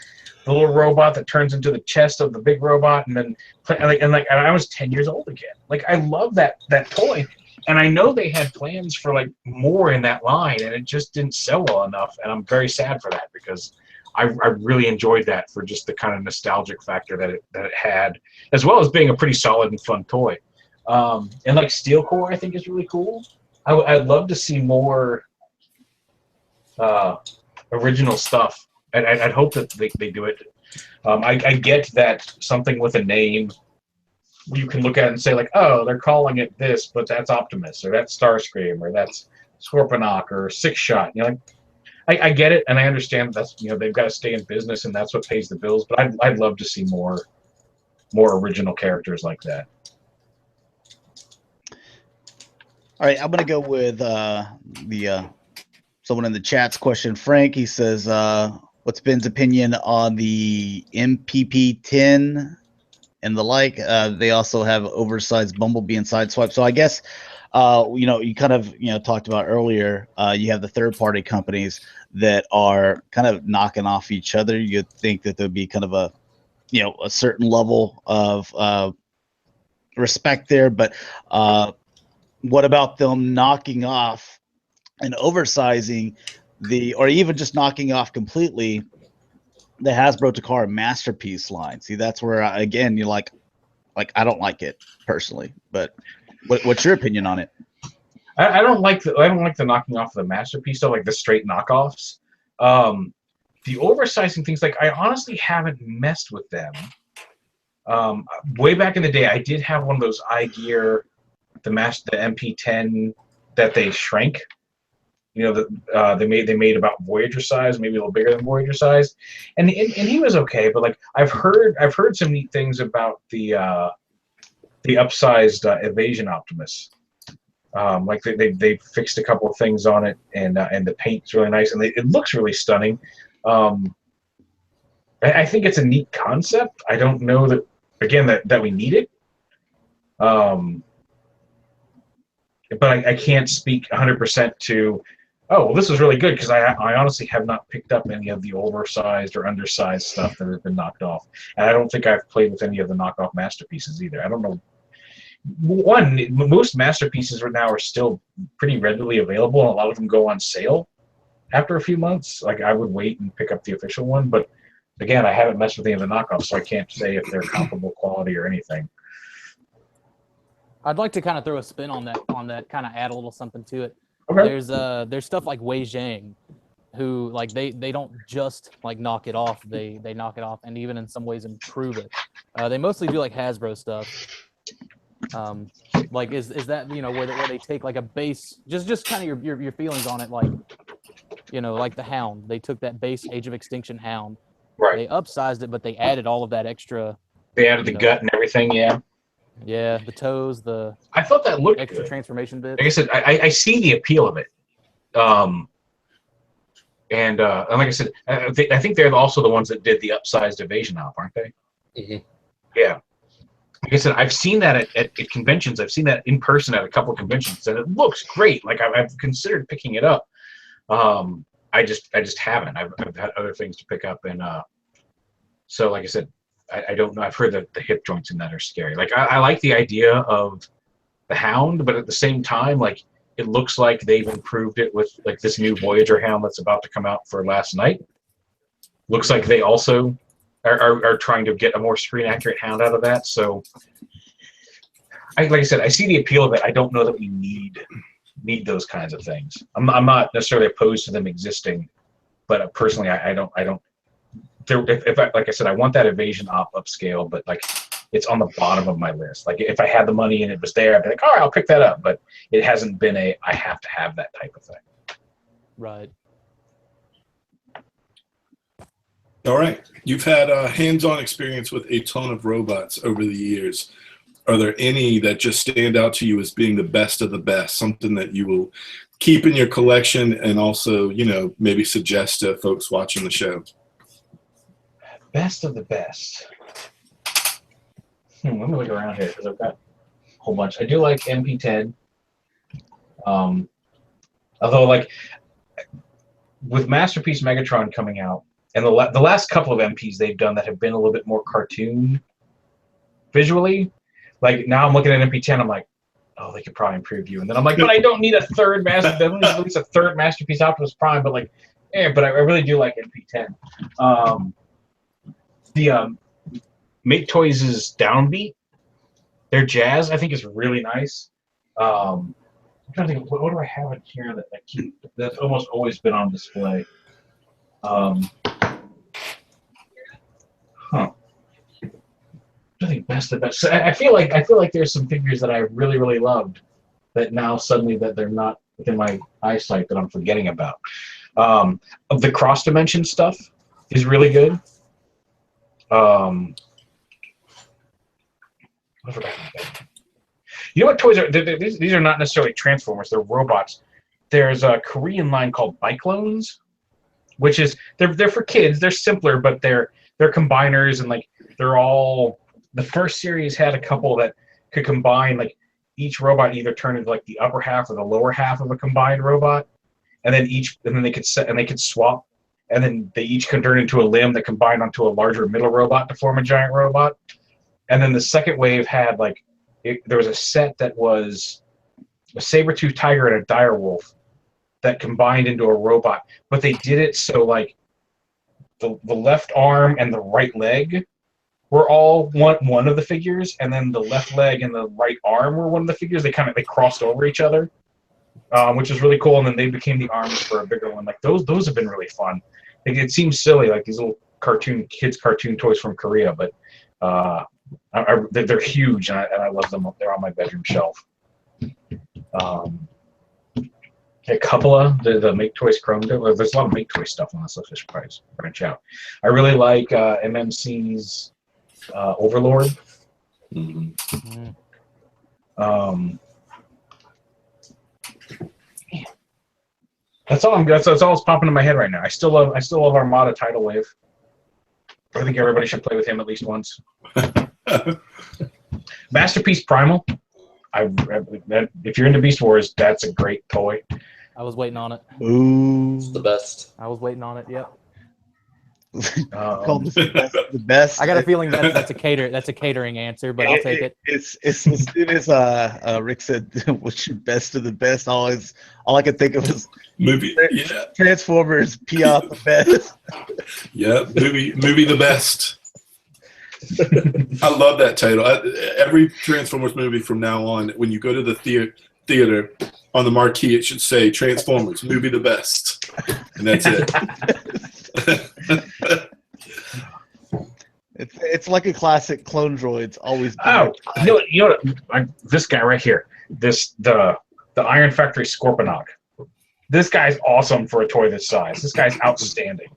robot that turns into the chest of the big robot, and then and I was 10 years old again. Like, I love that toy. And I know they had plans for like more in that line, and it just didn't sell well enough. And I'm very sad for that because I really enjoyed that for just the kind of nostalgic factor that it had, as well as being a pretty solid and fun toy. And like Steel Core, I think is really cool. I'd love to see more original stuff. I'd hope that they do it. I get that something with a name, you can look at it and say like, oh, they're calling it this, but that's Optimus, or that's Starscream, or that's Scorponok, or Six Shot. You know, like, I get it, and I understand that's, you know, they've got to stay in business, and that's what pays the bills. But I'd love to see more original characters like that. All right, I'm gonna go with someone in the chat's question. Frank, he says, what's Ben's opinion on the MPP-10 and the like? They also have oversized Bumblebee and Sideswipe. So I guess, you know, you kind of, you know, talked about earlier, you have the third-party companies that are kind of knocking off each other. You'd think that there'd be kind of a, you know, a certain level of respect there. But what about them knocking off and oversizing or even just knocking off completely the Hasbro Takara Masterpiece line? See, that's where again you're like I don't like it personally, but what's your opinion on it? I don't like the knocking off of the Masterpiece, so like the straight knockoffs. The oversizing things, like, I honestly haven't messed with them. Way back in the day, I did have one of those iGear, the MP10 that they shrank. You know, they made about Voyager size, maybe a little bigger than Voyager size, and he was okay. But like, I've heard some neat things about the upsized Evasion Optimus. Like they fixed a couple of things on it, and the paint's really nice, and it looks really stunning. I think it's a neat concept. I don't know that, again, that we need it. But I can't speak 100% to, oh, well, this is really good, because I honestly have not picked up any of the oversized or undersized stuff that has been knocked off. And I don't think I've played with any of the knockoff Masterpieces either. I don't know. One, most Masterpieces right now are still pretty readily available, and a lot of them go on sale after a few months. Like, I would wait and pick up the official one, but again, I haven't messed with any of the knockoffs, so I can't say if they're comparable quality or anything. I'd like to kind of throw a spin on that, kind of add a little something to it. Okay. There's stuff like Wei Zhang, who, like, they don't just like knock it off, they knock it off and even in some ways improve it. They mostly do like Hasbro stuff. Like, is that, you know, where they take like a base, just kind of your feelings on it, like, you know, like the Hound. They took that base Age of Extinction Hound, Right. They upsized it, but they added all of that extra. They added the gut and everything, yeah. Yeah, the toes, I thought that looked extra good. Transformation bit. Like I said, I see the appeal of it. And like I said, I think they're also the ones that did the upsized Evasion Op, aren't they? Mm-hmm. Yeah. Like I said, I've seen that at conventions. I've seen that in person at a couple of conventions, and it looks great. Like, I've considered picking it up. I just haven't. I've had other things to pick up, and so like I said, I don't know. I've heard that the hip joints in that are scary. Like, I like the idea of the Hound, but at the same time, like, it looks like they've improved it with like this new Voyager Hound that's about to come out for Last Night. Looks like they also are trying to get a more screen accurate Hound out of that. So, like I said, I see the appeal of it. I don't know that we need those kinds of things. I'm not necessarily opposed to them existing, but personally, I don't. If I, like I said, I want that Evasion Op upscale, but like, it's on the bottom of my list. Like, if I had the money and it was there, I'd be like, all right, I'll pick that up. But it hasn't been I have to have that type of thing. Right. All right. You've had hands-on experience with a ton of robots over the years. Are there any that just stand out to you as being the best of the best, something that you will keep in your collection and also, you know, maybe suggest to folks watching the show? Best of the best. Let me look around here because I've got a whole bunch. I do like MP10. Although, like, with Masterpiece Megatron coming out, and the last couple of MPs they've done that have been a little bit more cartoon visually, like now I'm looking at MP10, I'm like, oh, they could probably improve you. And then I'm like, but I don't need a third Masterpiece. I don't need at least a third Masterpiece Optimus Prime. But like, but I really do like MP10. The Make Toys' Downbeat, their jazz, I think is really nice. I'm trying to think, what do I have in here that I keep? That's almost always been on display. I think best of the best. So I feel like there's some figures that I really, really loved that now suddenly that they're not within my eyesight that I'm forgetting about. The cross dimension stuff is really good. I forgot. You know what toys are? These are not necessarily Transformers. They're robots. There's a Korean line called Bike Loans, which is they're for kids. They're simpler, but they're combiners, and like they're all. The first series had a couple that could combine, like each robot either turn into like the upper half or the lower half of a combined robot, and then they could swap, and then they each could turn into a limb that combined onto a larger middle robot to form a giant robot. And then the second wave had like there was a set that was a saber-toothed tiger and a dire wolf that combined into a robot, but they did it so like the left arm and the right leg were all one of the figures, and then the left leg and the right arm were one of the figures. They crossed over each other, which is really cool. And then they became the arms for a bigger one. Like those have been really fun. Like, it seems silly, like these little kids cartoon toys from Korea, but they're huge, and I love them. They're on my bedroom shelf. A couple of the Make Toys Chrome. There's a lot of Make Toy stuff on this list. I should probably branch out. I really like MMC's. Overlord. Mm-hmm. That's all that's popping in my head right now. I still love Armada Tidal Wave. I think everybody should play with him at least once. Masterpiece Primal. If you're into Beast Wars, that's a great toy. I was waiting on it. Ooh, It's the best. I was waiting on it. Yep. Called the best. I got a feeling that's a catering answer, but I'll take it. It's as soon as Rick said, "What's your best of the best?" All I could think of was movie. Yeah, Transformers. Peaugh the best. Yeah, movie the best. I love that title. Every Transformers movie from now on, when you go to the theater, on the marquee it should say Transformers movie the best, and that's it. It's like a classic Clone Droids. Always. You know what? This guy right here. The Iron Factory Scorponok. This guy's awesome for a toy this size. This guy's outstanding.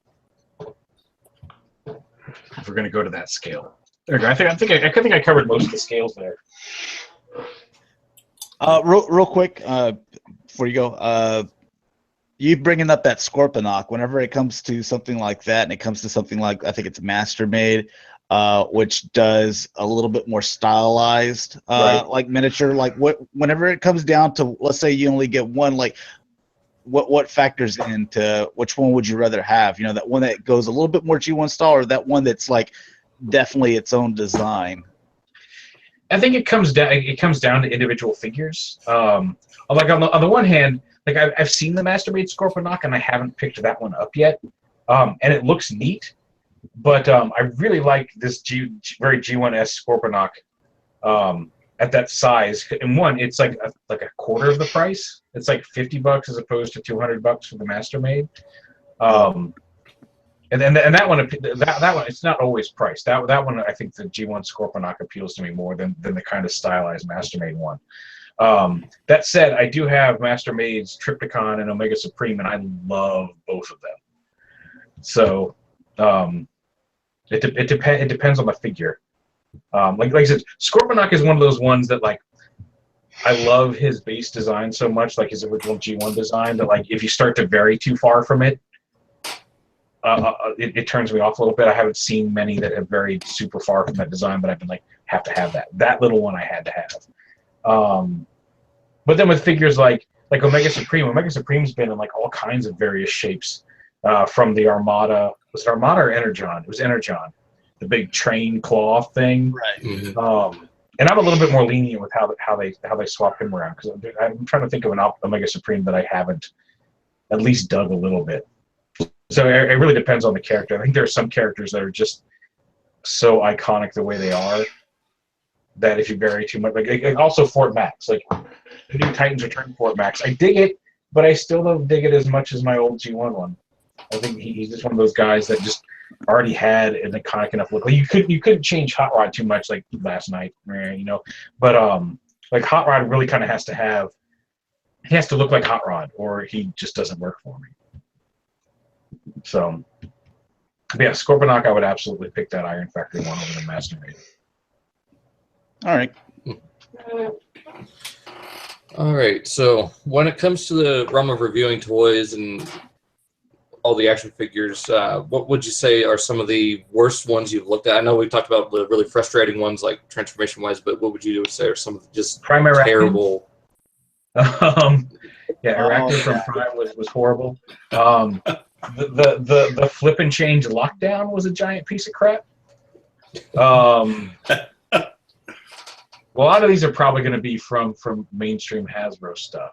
If we're gonna go to that scale, there we go. I think I covered most of the scales there. Real quick, before you go, you bringing up that Scorponok, whenever it comes to something like that, and it comes to something like, I think it's Master Made, which does a little bit more stylized, Right. like miniature, like whenever it comes down to, let's say you only get one, like what factors into which one would you rather have? You know, that one that goes a little bit more G1 style, or that one that's like definitely its own design? I think it comes down to individual figures. Like on the one hand, like I've seen the Master-Made Scorponok, and I haven't picked that one up yet, and it looks neat. But I really like this very G1S Scorponok at that size. And one, it's like a quarter of the price. It's like $50 as opposed to $200 for the Master-Made. And that one, it's not always priced. That one, I think the G1 Scorponok appeals to me more than the kind of stylized Master-Made one. That said, I do have Master-Made's Triptychon and Omega Supreme, and I love both of them. So it depends on the figure. Like I said, Scorponok is one of those ones that, like, I love his base design so much, like his original G1 design, that like if you start to vary too far from it, it turns me off a little bit. I haven't seen many that have varied super far from that design, but I've been like, have to have that. That little one I had to have. But then with figures like Omega Supreme's been in like all kinds of various shapes. From the Armada, was it Armada or Energon? It was Energon, the big train claw thing. Right. Mhm. And I'm a little bit more lenient with how they swap him around, because I'm trying to think of an Omega Supreme that I haven't at least dug a little bit. So it really depends on the character. I think there are some characters that are just so iconic the way they are that if you vary too much, like also Fort Max, like the new Titans Return Fort Max, I dig it, but I still don't dig it as much as my old G1 one. I think he's just one of those guys that just already had an iconic enough look. Like you couldn't change Hot Rod too much, like last night, you know. But like Hot Rod really kind of has to look like Hot Rod, or he just doesn't work for me. So, but yeah, Scorponok, I would absolutely pick that Iron Factory one over the Master Raid. All right. All right. So when it comes to the realm of reviewing toys and all the action figures, what would you say are some of the worst ones you've looked at? I know we've talked about the really frustrating ones, like transformation-wise, but what would you say are some of the just terrible? Yeah, Arachnid from Prime was horrible. The flip and change lockdown was a giant piece of crap. A lot of these are probably going to be from mainstream Hasbro stuff.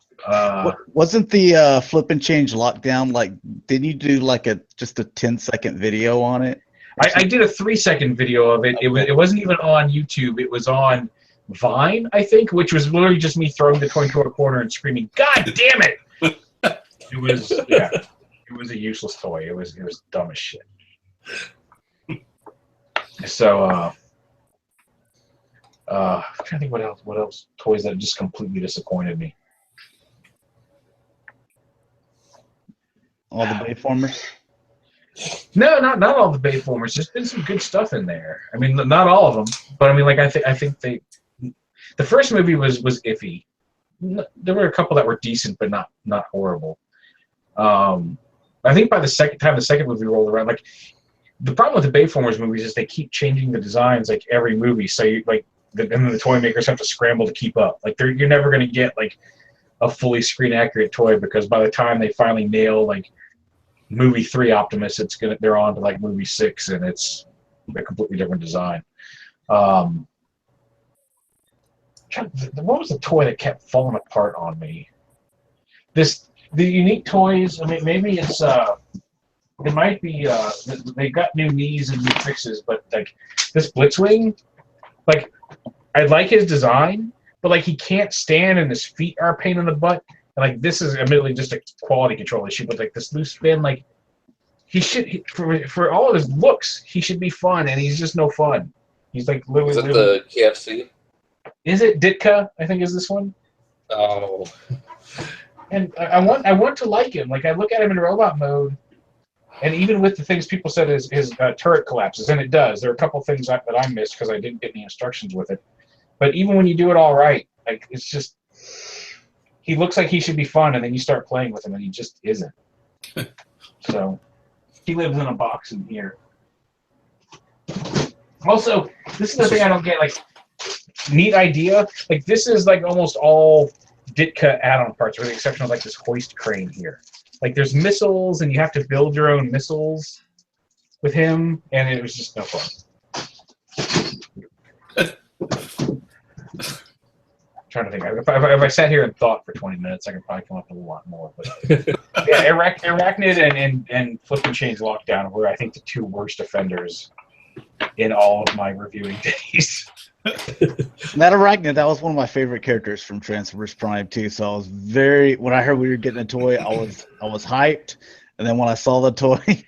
Wasn't the flip and change lockdown like? Didn't you do like just a 10-second video on it? I did a 3-second video of it. Okay. It wasn't even on YouTube. It was on Vine, I think, which was literally just me throwing the toy to a corner and screaming, "God damn it!" It was it was a useless toy. It was dumb as shit. So I'm trying to think what else toys that just completely disappointed me. All the Bayformers? No, not all the Bayformers. There's been some good stuff in there. I mean, not all of them, but I mean, like I think the first movie was iffy. There were a couple that were decent, but not horrible. I think by the second movie rolled around, like the problem with the Bayformers movies is they keep changing the designs like every movie. So and then the toy makers have to scramble to keep up. Like you're never going to get like a fully screen accurate toy, because by the time they finally nail like movie 3 Optimus, they're on to like movie 6, and it's a completely different design. What was the toy that kept falling apart on me? The unique toys. I mean, maybe it's it might be they got new knees and new fixes, but like this Blitzwing, like I like his design, but like he can't stand and his feet are a pain in the butt. And like this is admittedly just a quality control issue, but like this loose spin, like for all of his looks, he should be fun, and he's just no fun. He's like literally. Is it the KFC? Is it Ditka? I think is this one. Oh. And I want to like him. Like I look at him in robot mode, and even with the things people said his turret collapses, and it does. There are a couple things that I missed because I didn't get any instructions with it. But even when you do it all right, like it's just he looks like he should be fun, and then you start playing with him, and he just isn't. So he lives in a box in here. Also, this is the thing I don't get. Like, neat idea. Like this is like almost all Ditka add-on parts, with the exception of like this hoist crane here. Like there's missiles, and you have to build your own missiles with him, and it was just no fun. Trying to think. If I sat here and thought for 20 minutes, I could probably come up with a lot more. But yeah, Arachnid and Flip and Change Lockdown were, I think, the 2 worst offenders in all of my reviewing days. That Arachnid, that was one of my favorite characters from Transformers Prime too. So I was when I heard we were getting a toy, I was hyped, and then when I saw the toy,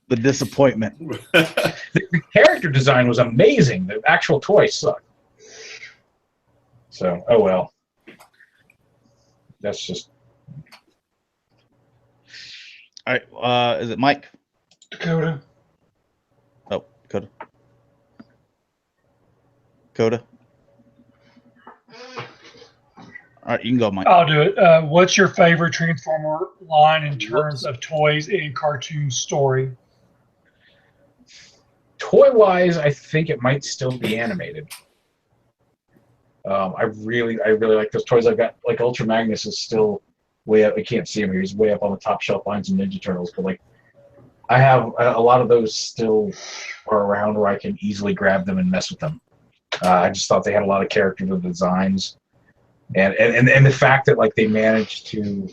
the disappointment. The character design was amazing. The actual toy sucked. So, oh well. That's just. All right. Is it Mike? Dakota. Oh, Dakota. Dakota. All right, you can go, Mike. I'll do it. What's your favorite Transformer line in terms of toys and cartoon story? Toy-wise, I think it might still be animated. I really like those toys. I've got like Ultra Magnus is still way up. I can't see him here. He's way up on the top shelf behind some Ninja Turtles. But like, I have a lot of those still are around where I can easily grab them and mess with them. I just thought they had a lot of character to the designs, and the fact that like they managed to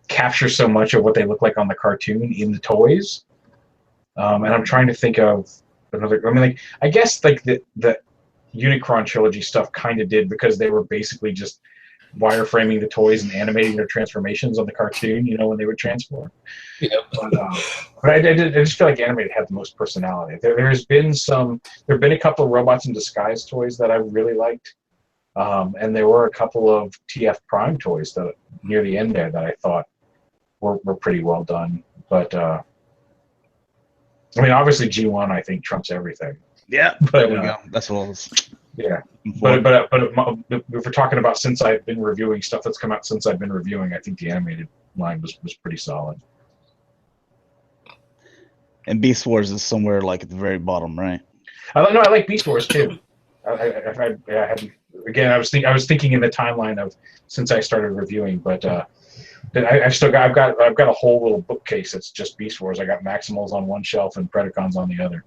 capture so much of what they look like on the cartoon in the toys. And I'm trying to think of another. I mean, like I guess like the Unicron trilogy stuff kind of did because they were basically just wireframing the toys and animating their transformations on the cartoon, you know, when they would transform. Yeah. But I just feel like animated had the most personality. There have been a couple of Robots in Disguise toys that I really liked, and there were a couple of TF Prime toys that near the end there that I thought were pretty well done. But I mean, obviously G1 I think trumps everything. Yeah, but, there we go. That's what it was. Yeah, but if we're talking about since I've been reviewing stuff that's come out since I've been reviewing, I think the animated line was pretty solid. And Beast Wars is somewhere like at the very bottom, right? I like Beast Wars too. I was thinking in the timeline of since I started reviewing, but I've got a whole little bookcase that's just Beast Wars. I got Maximals on one shelf and Predacons on the other.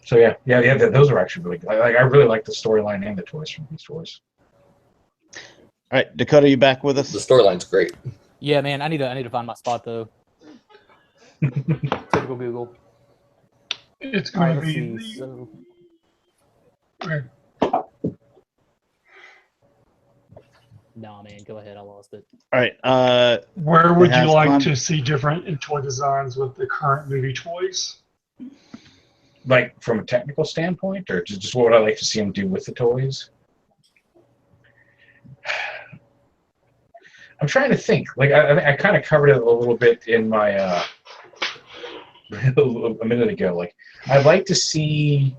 So yeah, those are actually really good. I really like the storyline and the toys from Beast Wars. All right, Dakota, you back with us? The storyline's great. Yeah, man. I need to find my spot though. Typical Google. It's All right, going let's to be see. So, okay. nah, man. Go ahead. I lost it. All right. Where would you Hascon? like to see different in toy designs with the current movie toys? Like from a technical standpoint, or just what would I like to see them do with the toys? I'm trying to think. Like I kind of covered it a little bit in my a minute ago. Like I'd like to see.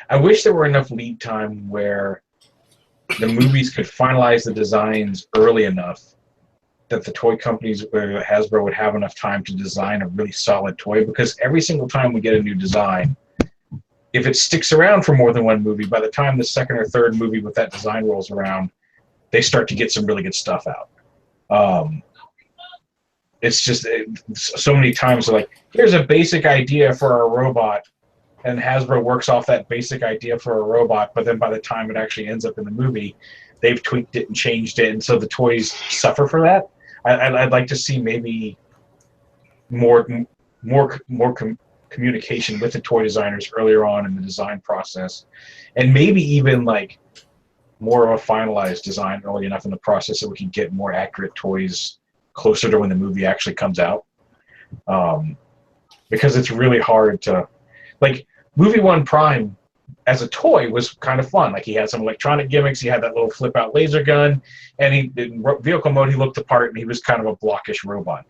I wish there were enough lead time where the movies could finalize the designs early enough that the toy companies or Hasbro would have enough time to design a really solid toy. Because every single time we get a new design, if it sticks around for more than one movie, by the time the second or third movie with that design rolls around, they start to get some really good stuff out. It's just so many times they're like, here's a basic idea for a robot, and Hasbro works off that basic idea for a robot, but then by the time it actually ends up in the movie, they've tweaked it and changed it, and so the toys suffer for that. I'd like to see maybe more communication with the toy designers earlier on in the design process, and maybe even like more of a finalized design early enough in the process so we can get more accurate toys closer to when the movie actually comes out. Because it's really hard to, like, Movie 1 Prime as a toy was kind of fun. Like, he had some electronic gimmicks, he had that little flip out laser gun, and in vehicle mode he looked the part, and he was kind of a blockish robot.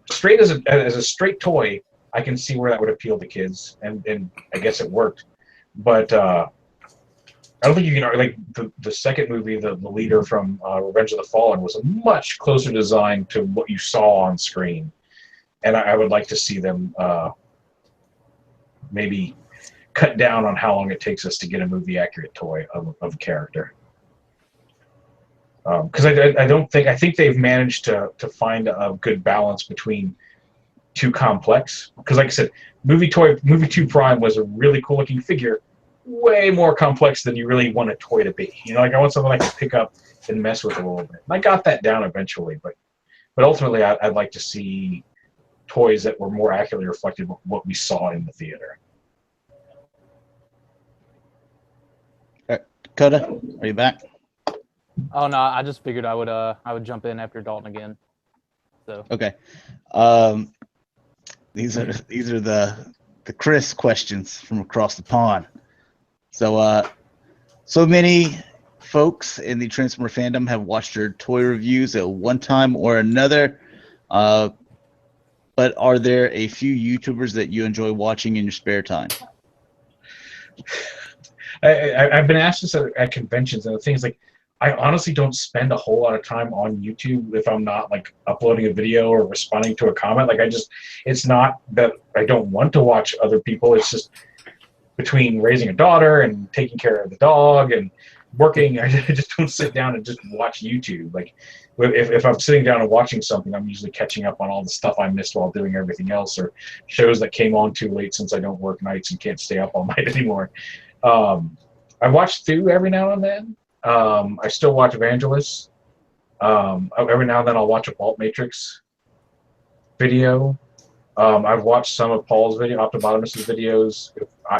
Straight as a straight toy, I can see where that would appeal to kids, and I guess it worked. But I don't think you can, like, the second movie, the leader from Revenge of the Fallen, was a much closer design to what you saw on screen. And I would like to see them maybe cut down on how long it takes us to get a movie-accurate toy of a character. Because I think they've managed to find a good balance between too complex. Because like I said, Movie 2 Prime was a really cool-looking figure, way more complex than you really want a toy to be. You know, like I want something I can pick up and mess with a little bit. And I got that down eventually, but ultimately I'd like to see toys that were more accurately reflective of what we saw in the theater. Dakota, are you back? Oh no, I just figured I would jump in after Dalton again. So Okay. These are the Chris questions from across the pond. So so many folks in the Transformer fandom have watched your toy reviews at one time or another. but are there a few YouTubers that you enjoy watching in your spare time? I've been asked this at conventions, and the thing is, like, I honestly don't spend a whole lot of time on YouTube if I'm not like uploading a video or responding to a comment. Like, it's not that I don't want to watch other people. It's just between raising a daughter and taking care of the dog and working, I just don't sit down and just watch YouTube. Like, if I'm sitting down and watching something, I'm usually catching up on all the stuff I missed while doing everything else, or shows that came on too late since I don't work nights and can't stay up all night anymore. I watch Thew every now and then. I still watch Evangelists. Every now and then I'll watch a Vault Matrix video. I've watched some of Paul's Optobotomus' videos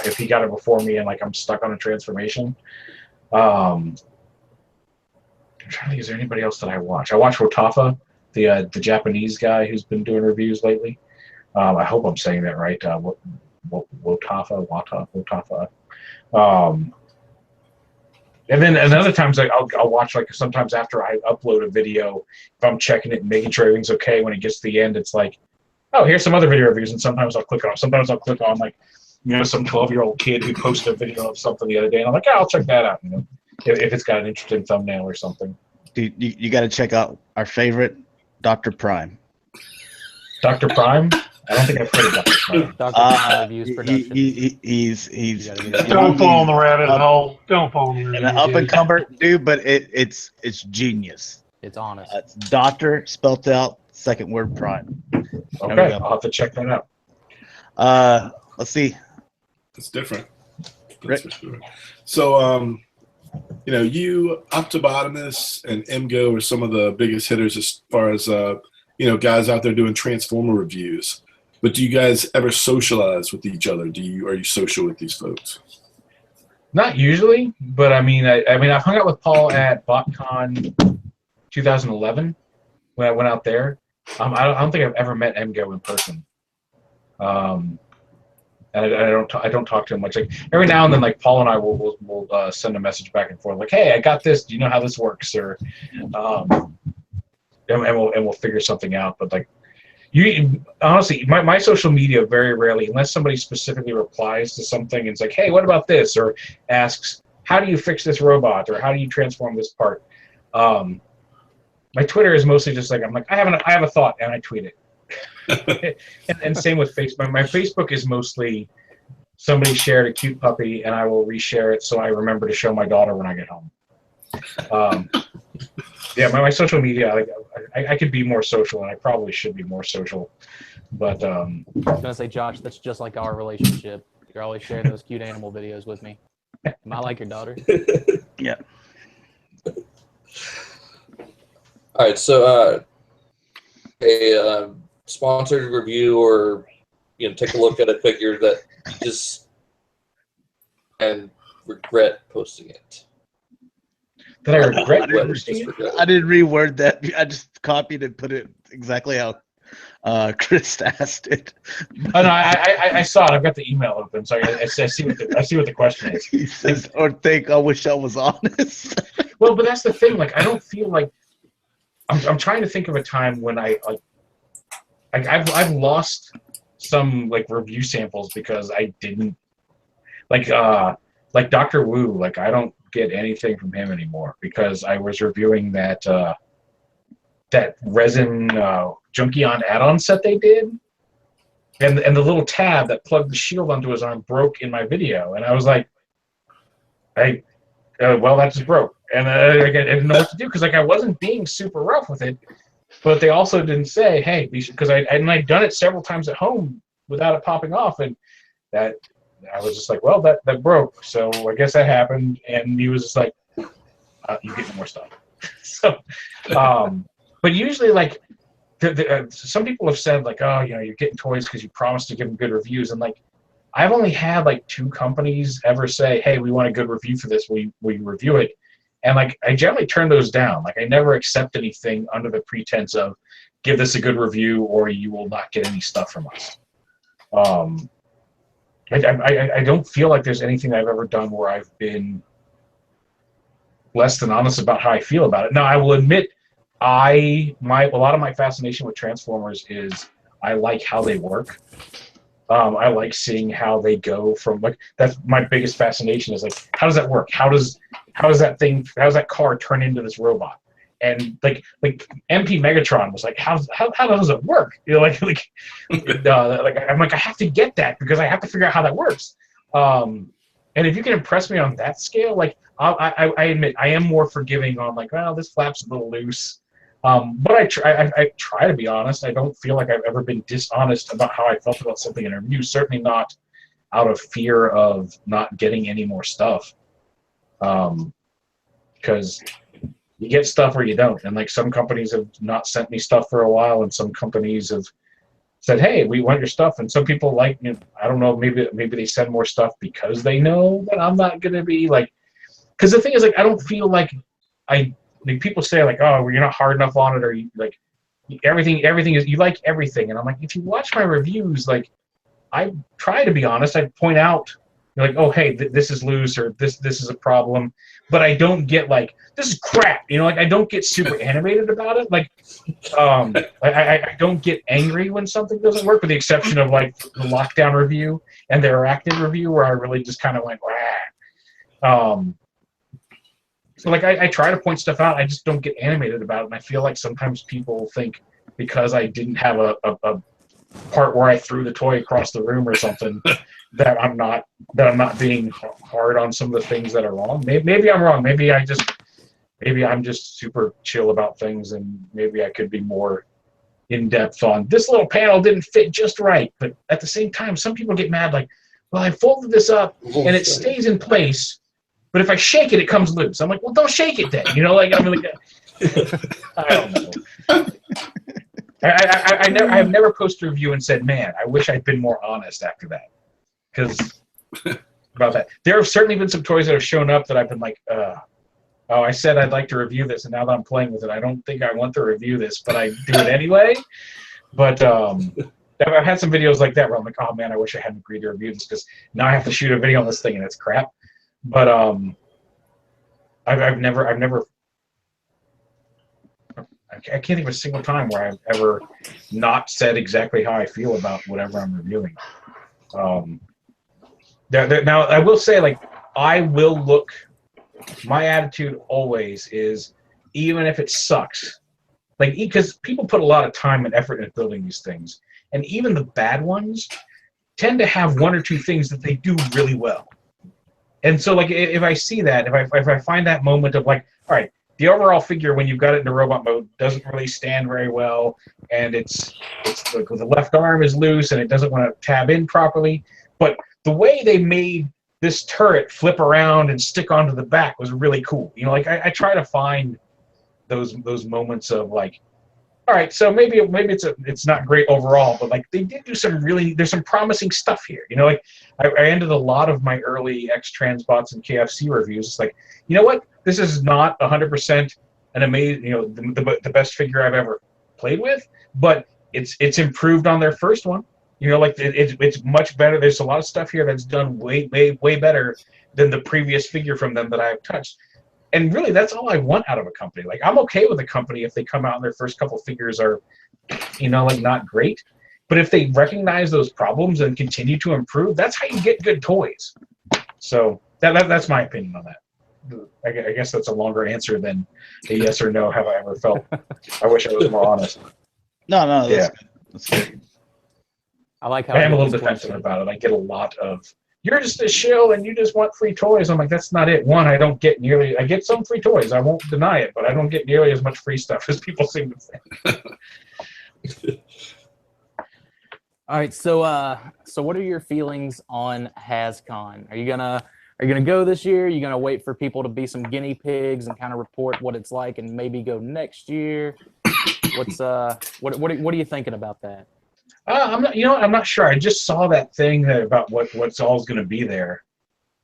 if he got it before me and like I'm stuck on a transformation. I'm trying to think, is there anybody else that I watch? I watch Wotafa, the Japanese guy who's been doing reviews lately. I hope I'm saying that right. Wotafa. And then other times I'll watch, like, sometimes after I upload a video, if I'm checking it and making sure everything's okay, when it gets to the end, it's like, oh, here's some other video reviews, and sometimes I'll click on like, you know, some 12-year-old kid who posted a video of something the other day, and I'm like, oh, I'll check that out, you know, if it's got an interesting thumbnail or something. Dude, you got to check out our favorite, Dr. Prime. Dr. Prime? I don't think I've heard of Dr. Prime. Dr. Prime Reviews Production. He's Don't fall in the rabbit hole. Don't fall in the rabbit an hole. up and comer dude, but it's genius. It's honest. It's Doctor spelt out, second word Prime. Okay, I'll have to check that out. Let's see. It's different. That's for sure. So, you know, you, Optobotomus, and MGO are some of the biggest hitters as far as, you know, guys out there doing Transformer reviews. But do you guys ever socialize with each other? Are you social with these folks? Not usually, but I mean, I've hung out with Paul at BotCon 2011 when I went out there. I don't think I've ever met MGO in person. And I don't talk to him much. Like, every now and then, like, Paul and I will send a message back and forth, like, hey, I got this. Do you know how this works? Or and we'll figure something out. But like, honestly, my social media very rarely, unless somebody specifically replies to something and it's like, hey, what about this? Or asks, how do you fix this robot? Or how do you transform this part? My Twitter is mostly just like, I'm like, I have a thought, and I tweet it. and same with Facebook. My Facebook is mostly somebody shared a cute puppy, and I will reshare it so I remember to show my daughter when I get home. Yeah, my social media, like, I could be more social, and I probably should be more social. But I was gonna say, Josh, that's just like our relationship. You're always sharing those cute animal videos with me. Am I like your daughter? Yeah. All right, so a sponsored review, or, you know, take a look at a figure that just and regret posting it. did I regret I didn't- posting it? I didn't reword that. I just copied and put it exactly how Chris asked it. Oh no, I saw it. I've got the email open, so I see what the question is. He says, or think, I wish I was honest. Well, but that's the thing. Like, I don't feel like I'm trying to think of a time when I've lost some, like, review samples because I didn't like Dr. Wu. Like, I don't get anything from him anymore because I was reviewing that resin Junkion add-on set they did, and the little tab that plugged the shield onto his arm broke in my video, and I was like, well, that just broke, and I didn't know what to do because, like, I wasn't being super rough with it, but they also didn't say, hey, because I'd done it several times at home without it popping off, and that I was just like, well, that broke, so I guess that happened, and he was just like, you get more stuff. So, but usually, like, some people have said, like, oh, you know, you're getting toys because you promised to give them good reviews, and, like, I've only had, like, 2 companies ever say, hey, we want a good review for this, will you review it? And, like, I generally turn those down. Like, I never accept anything under the pretense of give this a good review or you will not get any stuff from us. I don't feel like there's anything I've ever done where I've been less than honest about how I feel about it. Now, I will admit, a lot of my fascination with Transformers is I like how they work. I like seeing how they go from, like, that's my biggest fascination is, like, how does that work? How does that car turn into this robot? And like MP Megatron was like, how does it work? You know, like I'm like, I have to get that because I have to figure out how that works. And if you can impress me on that scale, like, I admit I am more forgiving on, like, well, this flap's a little loose. But I try to be honest. I don't feel like I've ever been dishonest about how I felt about something in a review. Certainly not out of fear of not getting any more stuff. Because you get stuff or you don't. And, like, some companies have not sent me stuff for a while, and some companies have said, hey, we want your stuff. And some people, like, you know, I don't know, maybe they send more stuff because they know that I'm not going to be, like, because the thing is, like, I don't feel like people say, like, oh, well, you're not hard enough on it, or you, like, everything is, you like everything. And I'm like, if you watch my reviews, like, I try to be honest. I point out, like, oh, hey, this is loose, or this is a problem, but I don't get, like, this is crap, you know, like, I don't get super animated about it. Like, I don't get angry when something doesn't work, with the exception of, like, the Lockdown review and their Active review, where I really just kind of went, wah. So, like, I try to point stuff out. I just don't get animated about it, and I feel like sometimes people think because I didn't have a part where I threw the toy across the room or something that I'm not being hard on some of the things that are wrong. Maybe I'm wrong. Maybe I'm just super chill about things, and maybe I could be more in depth on this little panel didn't fit just right. But at the same time, some people get mad, like, well, I folded this up and it stays in place, but if I shake it, it comes loose. I'm like, well, don't shake it then. You know, like, I'm like, I don't know. I've never posted a review and said, man, I wish I'd been more honest after that. Because about that, there have certainly been some toys that have shown up that I've been like, oh, I said I'd like to review this, and now that I'm playing with it, I don't think I want to review this, but I do it anyway. But I've had some videos like that where I'm like, oh man, I wish I hadn't agreed to review this, because now I have to shoot a video on this thing and it's crap. But I've never I can't think of a single time where I've ever not said exactly how I feel about whatever I'm reviewing. Now, I will say, like, I will look. My attitude always is, even if it sucks, like, because people put a lot of time and effort into building these things, and even the bad ones tend to have one or two things that they do really well. And so, like, if I see that, if I find that moment of, like, all right, the overall figure when you've got it into robot mode doesn't really stand very well, and it's like, the left arm is loose and it doesn't want to tab in properly, but the way they made this turret flip around and stick onto the back was really cool. You know, like, I try to find those moments of, like, all right, so maybe it's not great overall, but, like, they did do there's some promising stuff here. You know, like, I ended a lot of my early X-Transbots and KFC reviews. It's like, you know what? This is not 100% an amazing, you know, the best figure I've ever played with, but it's improved on their first one. You know, like, it's much better. There's a lot of stuff here that's done way better than the previous figure from them that I've touched. And really, that's all I want out of a company. Like, I'm okay with a company if they come out and their first couple figures are, you know, like, not great. But if they recognize those problems and continue to improve, that's how you get good toys. So that's my opinion on that. I guess that's a longer answer than a yes or no. Have I ever felt? I wish I was more honest. No, Yeah. that's good. I like how I am a little defensive about it. I get a lot of, you're just a shill and you just want free toys. I'm like, that's not it. One, I get some free toys. I won't deny it, but I don't get nearly as much free stuff as people seem to think. All right, so what are your feelings on HasCon? Are you gonna go this year? Are you gonna wait for people to be some guinea pigs and kind of report what it's like, and maybe go next year? What are you thinking about that? I'm not sure. I just saw that thing about what's all's going to be there,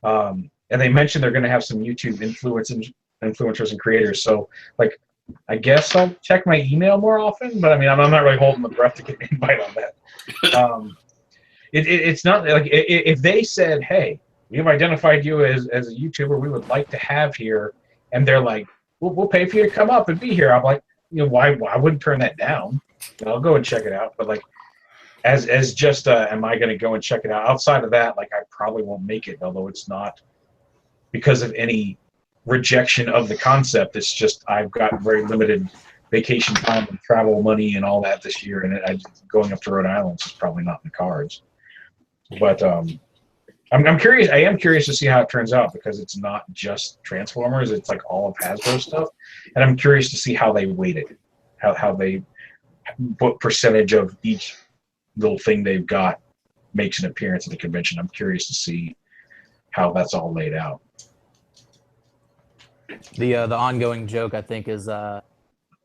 and they mentioned they're going to have some YouTube influencers and creators. So, like, I guess I'll check my email more often. But I mean, I'm not really holding my breath to get an invite on that. It's not like, if they said, "Hey, we've identified you as a YouTuber we would like to have here," and they're like, "We'll pay for you to come up and be here," I'm like, you know, why wouldn't turn that down? You know, I'll go and check it out. But, like, as just am I going to go and check it out? Outside of that, like I probably won't make it, although it's not because of any rejection of the concept. It's just I've got very limited vacation time and travel money and all that this year, and going up to Rhode Island is probably not in the cards. But I'm curious. I am curious to see how it turns out because it's not just Transformers; it's like all of Hasbro stuff, and I'm curious to see how they weight it, what percentage of each little thing they've got makes an appearance at the convention. I'm curious to see how that's all laid out. The ongoing joke I think is at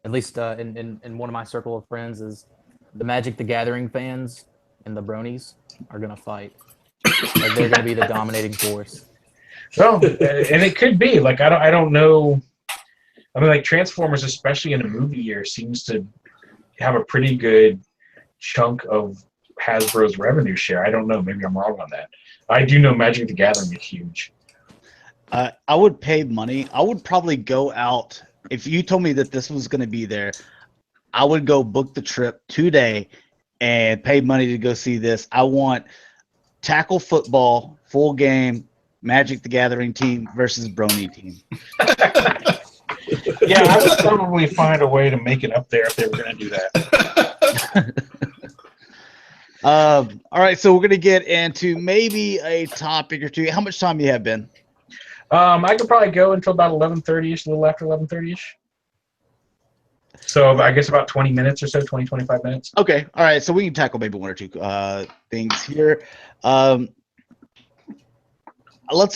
least in one of my circle of friends is the Magic the Gathering fans and the bronies are gonna fight. Like they're gonna be the dominating force. Well, and it could be like I don't know. I mean, like Transformers, especially in a movie year, seems to have a pretty good chunk of Hasbro's revenue share. I don't know. Maybe I'm wrong on that. I do know Magic the Gathering is huge. I would pay money. I would probably go out if you told me that this was going to be there. I would go book the trip today and pay money to go see this. I want tackle football, full game, Magic the Gathering team versus Brony team. Yeah, I would probably find a way to make it up there if they were going to do that. All right, so we're going to get into maybe a topic or two. How much time do you have, Ben? I could probably go until about 11:30ish, a little after 11:30ish. So I guess about 20 minutes or so, 20, 25 minutes. Okay, all right, so we can tackle maybe one or two things here. Let's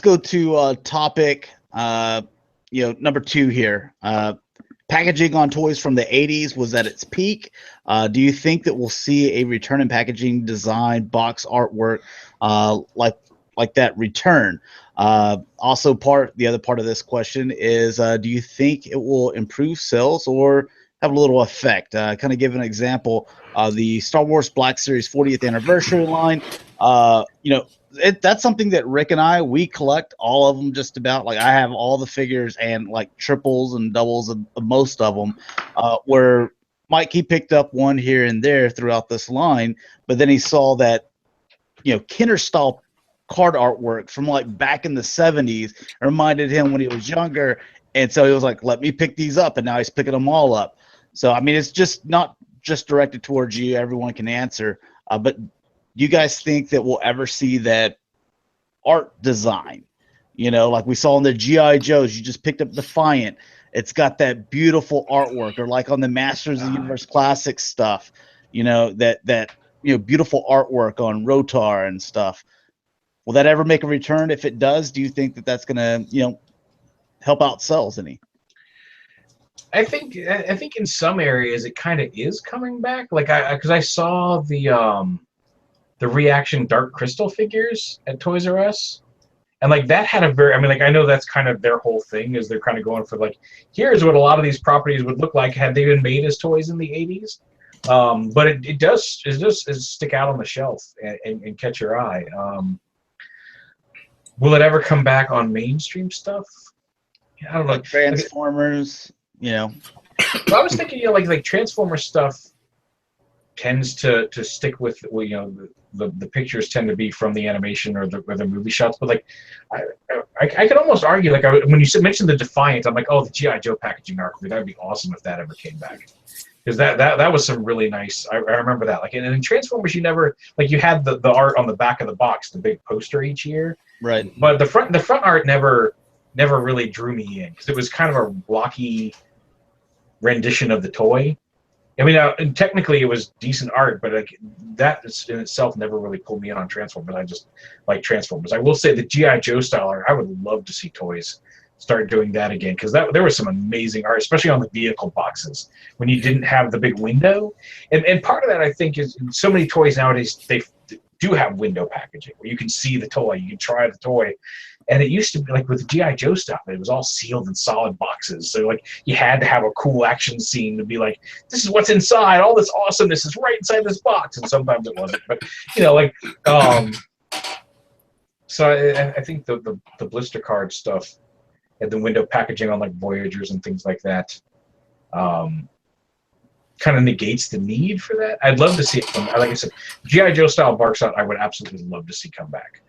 go to topic, number 2 here. Packaging on toys from the 80s was at its peak. Do you think that we'll see a return in packaging design, box artwork like that return? Also, the other part of this question is, do you think it will improve sales or have a little effect? Kind of give an example. The Star Wars Black Series 40th anniversary line. That's something that Rick and we collect all of them just about. Like I have all the figures and like triples and doubles of most of them. Where Mike, he picked up one here and there throughout this line, but then he saw that Kenner style card artwork from like back in the 70s reminded him when he was younger, and so he was like, let me pick these up, and now he's picking them all up. So I mean, it's just not just directed towards you. Everyone can answer, but do you guys think that we'll ever see that art design? Like we saw in the G.I. Joes, you just picked up Defiant. It's got that beautiful artwork, or like on the Masters of the Universe Classic stuff, that beautiful artwork on Rotar and stuff. Will that ever make a return? If it does, do you think that that's going to, help out sales any? I think in some areas it kind of is coming back. Like because I saw the Reaction Dark Crystal figures at Toys R Us, and like that had a very, I know that's kind of their whole thing, is they're kind of going for like, here's what a lot of these properties would look like had they been made as toys in the 80s. But it does stick out on the shelf and catch your eye. Will it ever come back on mainstream stuff? I don't know. Like Transformers, Well, I was thinking, like Transformers stuff tends to stick with, the pictures tend to be from the animation or the movie shots. But like, I could almost argue, like when you mentioned the Defiant, I'm like, oh, the G.I. Joe packaging art, that would be awesome if that ever came back. Because that was some really nice. I remember that. Like, and in Transformers, you never, like, you had the art on the back of the box, the big poster each year. Right. But the front art never really drew me in, because it was kind of a blocky rendition of the toy. And technically it was decent art, but like that in itself never really pulled me in on Transformers. I just like Transformers. I will say the G.I. Joe style art, I would love to see toys start doing that again, because there was some amazing art, especially on the vehicle boxes when you didn't have the big window. And part of that, I think, is so many toys nowadays, they do have window packaging where you can see the toy, you can try the toy. And it used to be like with the G.I. Joe stuff, it was all sealed in solid boxes. So like you had to have a cool action scene to be like, this is what's inside. All this awesomeness is right inside this box. And sometimes it wasn't. But so I think the blister card stuff and the window packaging on like Voyagers and things like that, kind of negates the need for that. I'd love to see it come. Like I said, G.I. Joe style Barkshot, I would absolutely love to see come back.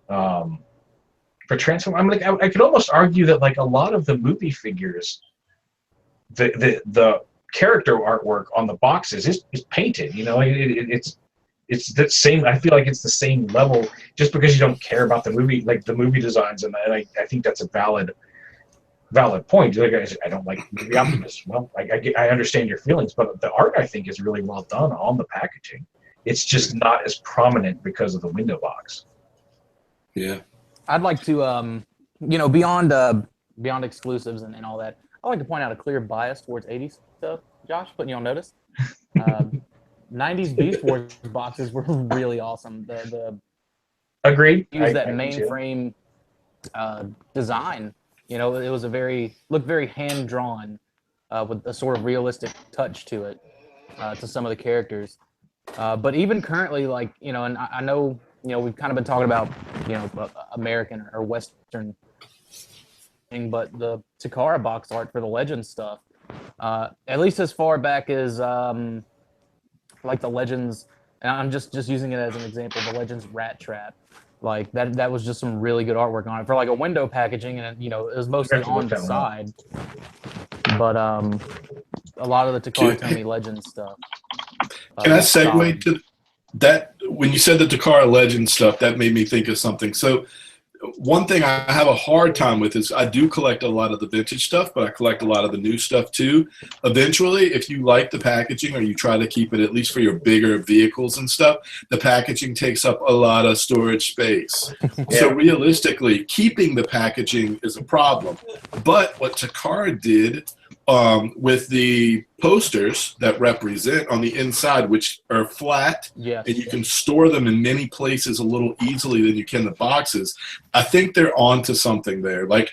For Transform, I'm like, I could almost argue that like a lot of the movie figures, the character artwork on the boxes is painted. You know, it's the same. I feel like it's the same level, just because you don't care about the movie, like the movie designs, and I think that's a valid point. Like I don't like movie Optimus. Well, I understand your feelings, but the art I think is really well done on the packaging. It's just not as prominent because of the window box. Yeah. I'd like to, beyond exclusives and all that, I'd like to point out a clear bias towards 80s stuff. Josh, putting you on notice. 90s Beast Wars boxes were really awesome. The Agreed. Use that mainframe design. You know, it was looked very hand drawn with a sort of realistic touch to it, to some of the characters. But even currently, like, you know, and I know, you know, we've kind of been talking about, you know, American or Western thing, but the Takara box art for the Legends stuff, at least as far back as like the Legends, and I'm just using it as an example, the Legends Rat Trap, like that was just some really good artwork on it for like a window packaging, and you know, it was mostly on the side, but a lot of the Takara Tomy Legends stuff. Can I segue to that? When you said the Takara Legend stuff, that made me think of something. So one thing I have a hard time with is I do collect a lot of the vintage stuff, but I collect a lot of the new stuff too. Eventually, if you like the packaging or you try to keep it, at least for your bigger vehicles and stuff, the packaging takes up a lot of storage space. Yeah. So realistically, keeping the packaging is a problem. But what Takara did with the posters that represent on the inside, which are flat, yes, and you can store them in many places a little easily than you can the boxes. I think they're onto something there. Like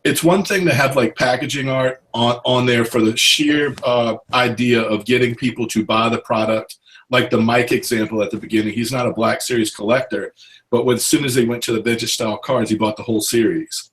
it's one thing to have like packaging art on there for the sheer idea of getting people to buy the product. Like the Mike example at the beginning, he's not a Black Series collector, but as soon as they went to the vintage style cards, he bought the whole series.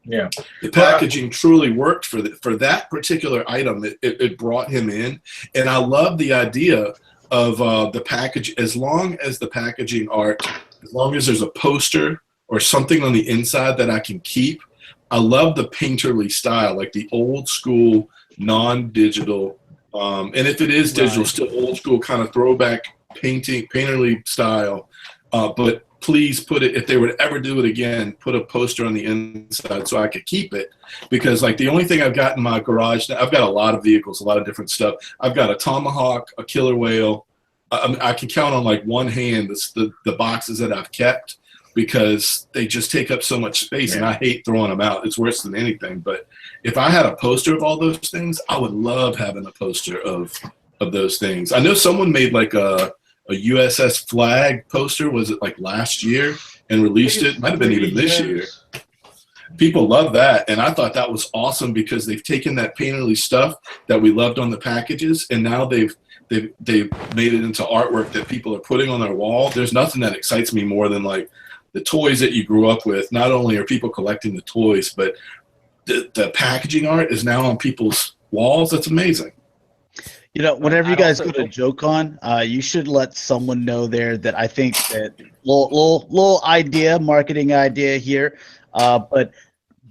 Yeah, the packaging truly worked for that particular item. It brought him in, and I love the idea of the package. As long as the packaging art, as long as there's a poster or something on the inside that I can keep, I love the painterly style, like the old school non-digital. And if it is digital, right, still old school kind of throwback painterly style, but please put it, if they would ever do it again, put a poster on the inside so I could keep it. Because like the only thing I've got in my garage, I've got a lot of vehicles, a lot of different stuff. I've got a Tomahawk, a Killer Whale. I can count on like one hand the boxes that I've kept, because they just take up so much space, and I hate throwing them out. It's worse than anything. But if I had a poster of all those things, I would love having a poster of those things. I know someone made like a USS Flag poster, was it like last year, and released it? Might have been even this year. People love that, and I thought that was awesome because they've taken that painterly stuff that we loved on the packages, and now they've made it into artwork that people are putting on their wall. There's nothing that excites me more than like the toys that you grew up with. Not only are people collecting the toys, but the packaging art is now on people's walls. That's amazing. You know, whenever you guys go to JoeCon, you should let someone know there that I think that little idea, marketing idea here, but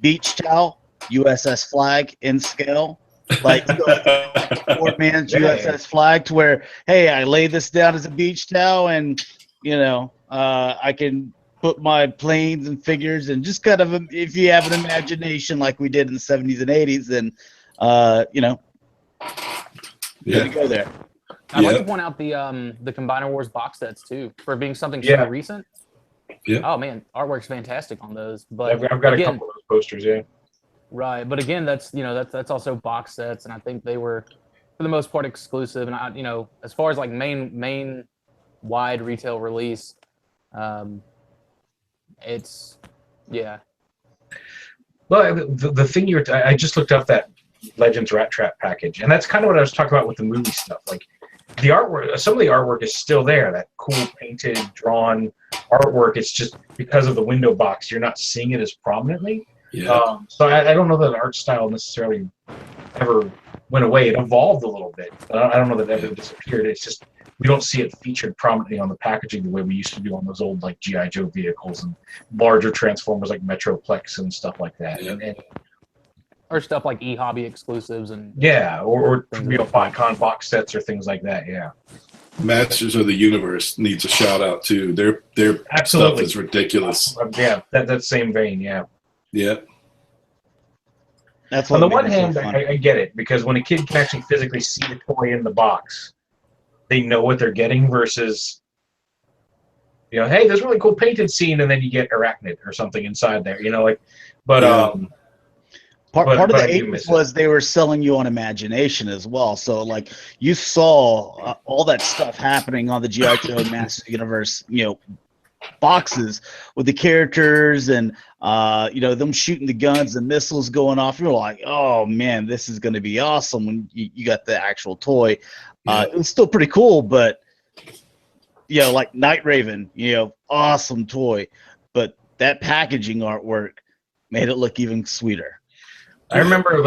beach towel, USS Flag in scale, like Fort Man's USS Flag, to where, hey, I lay this down as a beach towel, and you know, I can put my planes and figures, and just kind of, if you have an imagination like we did in the 70s and 80s, then you know. Yeah, go there. I'd like to point out the Combiner Wars box sets too, for being something super recent. Yeah. Oh man, artwork's fantastic on those. But I've got a couple of those posters. Yeah. Right, but again, that's also box sets, and I think they were for the most part exclusive. And as far as like main wide retail release, it's Well, the thing I just looked up that Legends Rat Trap package, and that's kind of what I was talking about with the movie stuff. Like the artwork, some of the artwork is still there, that cool painted, drawn artwork. It's just because of the window box, you're not seeing it as prominently. Yeah. So I don't know that art style necessarily ever went away. It evolved a little bit. I don't know that it ever disappeared. It's just we don't see it featured prominently on the packaging the way we used to do on those old like GI Joe vehicles and larger Transformers like Metroplex and stuff like that. And or stuff like eHobby exclusives and or BotCon box sets or things like that. Yeah. Masters of the Universe needs a shout out too. Their stuff is ridiculous. Yeah, that same vein. Yeah. Yep. That's on the one hand, I get it, because when a kid can actually physically see the toy in the box, they know what they're getting versus, hey, there's a really cool painted scene, and then you get Arachnid or something inside there, Part of the 80s was they were selling you on imagination as well. So, like, you saw all that stuff happening on the G.I. Joe Masters Universe, boxes with the characters and them shooting the guns and missiles going off. You're like, oh man, this is going to be awesome when you got the actual toy. It was still pretty cool, but like Night Raven, awesome toy, but that packaging artwork made it look even sweeter. I remember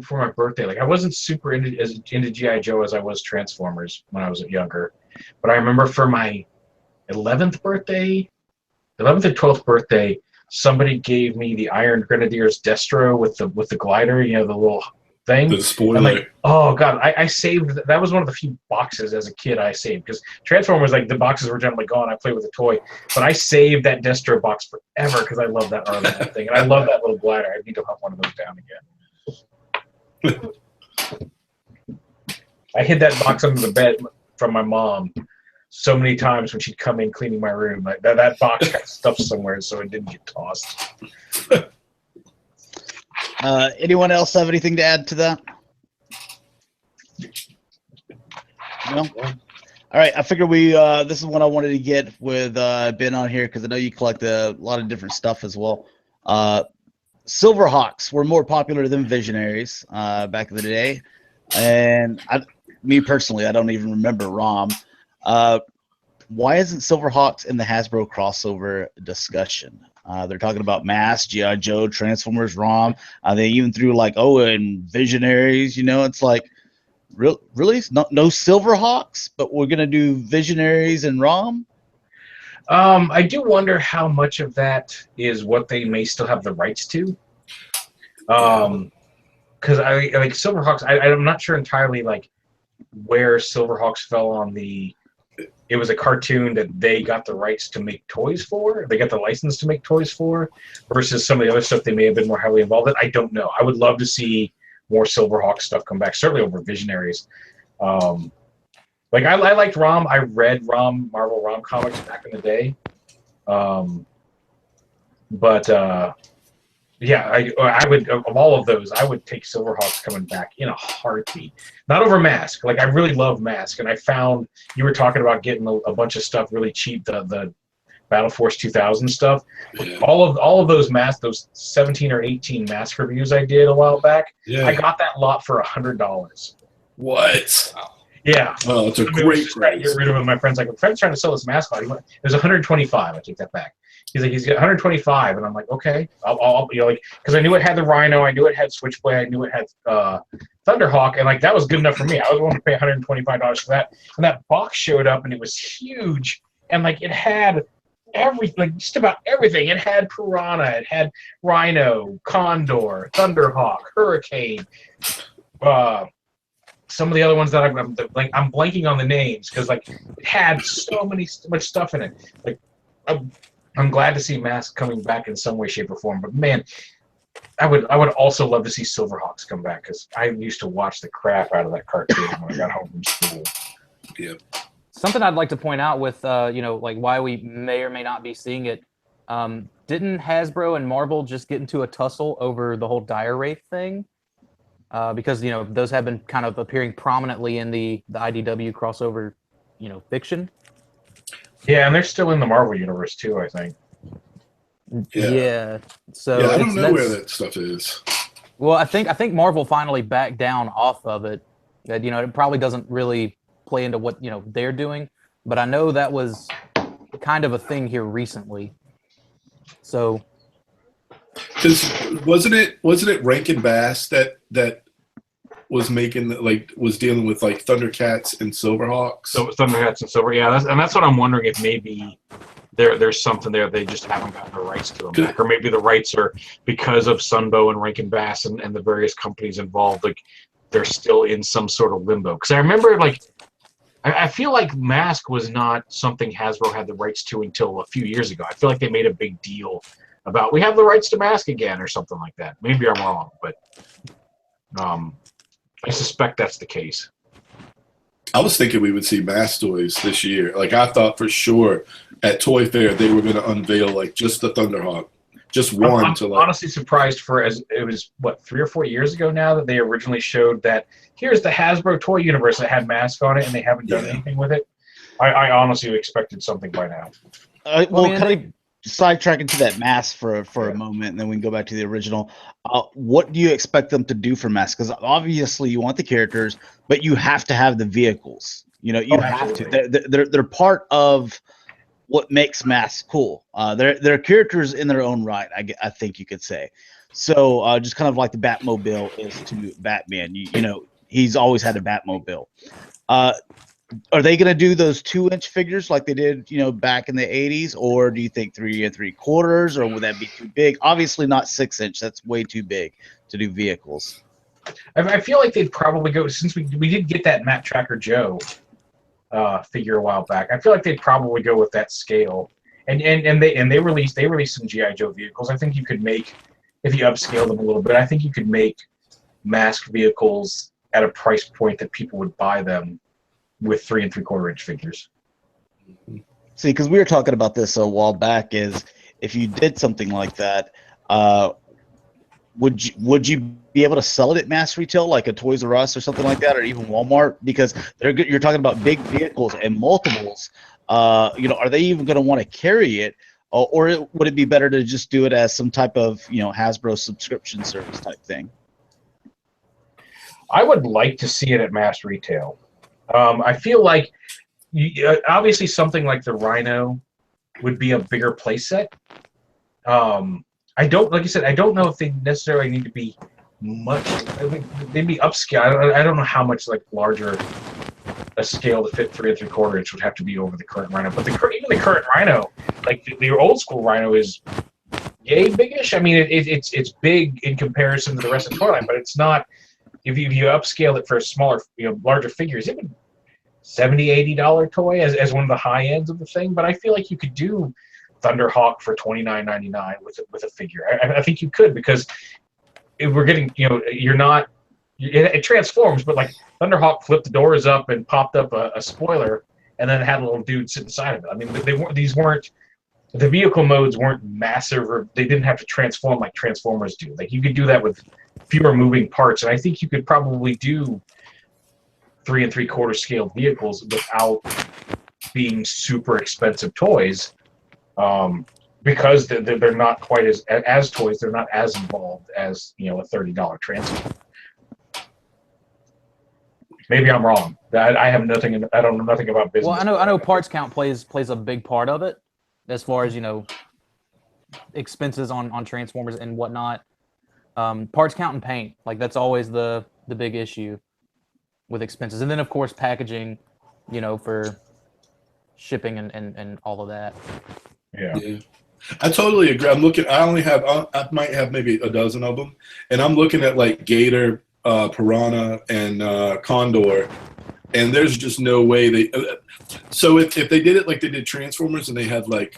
for my birthday, like I wasn't super into G.I. Joe as I was Transformers when I was younger, but I remember for my 11th or 12th birthday, somebody gave me the Iron Grenadiers Destro with the glider, the little thing. The spoiler. Like, oh god, I saved that. Was one of the few boxes as a kid I saved, because Transformers, like, the boxes were generally gone. I played with the toy, but I saved that Destro box forever because I love that arm and that thing, and I love that little glider. I need to hunt one of those down again. I hid that box under the bed from my mom so many times when she'd come in cleaning my room. Like that box got stuffed somewhere so it didn't get tossed. Anyone else have anything to add to that? No? All right, I figured this is what I wanted to get with Ben on here, because I know you collect a lot of different stuff as well. Silverhawks were more popular than Visionaries back in the day, and me personally, I don't even remember ROM. Why isn't Silverhawks in the Hasbro crossover discussion? They're talking about Mass, G.I. Joe, Transformers, ROM. They even threw and Visionaries. It's like, really? No Silverhawks, but we're gonna do Visionaries and ROM. I do wonder how much of that is what they may still have the rights to. Because I like Silverhawks. I'm not sure entirely where Silverhawks fell on the. It was a cartoon that they got the rights to make toys for. They got the license to make toys for, versus some of the other stuff they may have been more heavily involved in. I don't know. I would love to see more Silverhawks stuff come back, certainly over Visionaries. I liked ROM. I read Marvel ROM comics back in the day. I would, of all of those, I would take Silverhawks coming back in a heartbeat. Not over Mask. I really love Mask, and I found you were talking about getting a bunch of stuff really cheap, the Battle Force 2000 stuff. Yeah. All of those Mask, those 17 or 18 Mask reviews I did a while back, I got that lot for $100. What? Wow. Yeah. Oh, it's a great price. Get rid of it. My friend's like, my friend's trying to sell this mask. It was 125. I take that back. He's like, he's got 125, and I'm like, okay, I'll because I knew it had the Rhino, I knew it had Switchblade, I knew it had Thunderhawk, and that was good enough for me. I was willing to pay $125 for that. And that box showed up, and it was huge, and it had everything, just about everything. It had Piranha, it had Rhino, Condor, Thunderhawk, Hurricane. Some of the other ones that I'm blanking on the names, because it had much stuff in it. I'm glad to see Mask coming back in some way, shape, or form. But man, I would also love to see Silverhawks come back, because I used to watch the crap out of that cartoon when I got home from school. Yep. Something I'd like to point out with why we may or may not be seeing it. Didn't Hasbro and Marvel just get into a tussle over the whole Dire Wraith thing? Because those have been kind of appearing prominently in the IDW crossover, fiction. Yeah, and they're still in the Marvel universe too, I think. Yeah. So I don't know where that stuff is. Well, I think Marvel finally backed down off of it. That it probably doesn't really play into what they're doing, but I know that was kind of a thing here recently. So, because wasn't it Rankin Bass that was making was dealing with like Thundercats and Silverhawks. So Thundercats and Silver, yeah, that's what I'm wondering, if maybe there's something there they just haven't gotten the rights to them back, or maybe the rights are because of Sunbow and Rankin Bass and the various companies involved, like they're still in some sort of limbo. Because I remember, like, I feel like Mask was not something Hasbro had the rights to until a few years ago. I feel like they made a big deal about, we have the rights to Mask again, or something like that. Maybe I'm wrong, but I suspect that's the case. I was thinking we would see Mask toys this year. Like, I thought for sure at Toy Fair they were going to unveil like just the Thunderhawk, just one. I'm honestly surprised, as it was what, 3 or 4 years ago now, that they originally showed that here's the Hasbro toy universe that had Mask on it, and they haven't done anything with it. I honestly expected something by now. Kind of sidetracking to that Mask for a moment, and then we can go back to the original. What do you expect them to do for Mask? Because obviously you want the characters, but you have to have the vehicles. You know, you have to. They're part of what makes Mask cool. They're characters in their own right, I think you could say. So just kind of like the Batmobile is to Batman. You know, he's always had a Batmobile. Are they going to do those 2-inch figures like they did, you know, back in the 80s, or do you think 3 3/4, or would that be too big? Obviously not 6-inch. That's way too big to do vehicles. I feel like they'd probably go, since we did get that Matt Tracker Joe figure a while back. I feel like they'd probably go with that scale. And they released some G.I. Joe vehicles. I think you could make, if you upscale them a little bit, I think you could make Mask vehicles at a price point that people would buy them with 3 3/4-inch figures. See, because we were talking about this a while back, is if you did something like that, would you be able to sell it at mass retail, like a Toys R Us or something like that, or even Walmart? Because you're talking about big vehicles and multiples. You know, are they even going to want to carry it, or would it be better to just do it as some type of, you know, Hasbro subscription service type thing? I would like to see it at mass retail. I feel like obviously something like the Rhino would be a bigger play set. I don't, like you said, I don't know if they necessarily need to be much. I think they'd be upscale. I don't know how much like larger a scale to fit 3 3/4-inch would have to be over the current Rhino. But even the current Rhino, like the old school Rhino, is yay biggish. I mean, it's big in comparison to the rest of the toy line, but it's not. If you upscale it for smaller, you know, larger figures, even $70, $80 toy as one of the high ends of the thing. But I feel like you could do Thunderhawk for $29.99 with a figure. I think you could, because if we're getting, you know, it transforms, but like Thunderhawk flipped the doors up and popped up a spoiler, and then had a little dude sit inside of it. I mean, the vehicle modes weren't massive, or they didn't have to transform like Transformers do. Like, you could do that with fewer moving parts, and I think you could probably do 3 3/4 scale vehicles without being super expensive toys, because they're not quite as toys. They're not as involved as, you know, a $30 transfer. Maybe I'm wrong. I have nothing. I don't know nothing about business. Well, I know parts count plays a big part of it, as far as, you know, expenses on Transformers and whatnot. Parts count and paint, like that's always the big issue with expenses, and then of course packaging, you know, for shipping and all of that. Yeah. I totally agree. I'm looking. I might have maybe a dozen of them, and I'm looking at like Gator, Piranha, and Condor, and there's just no way they. So if they did it like they did Transformers, and they had like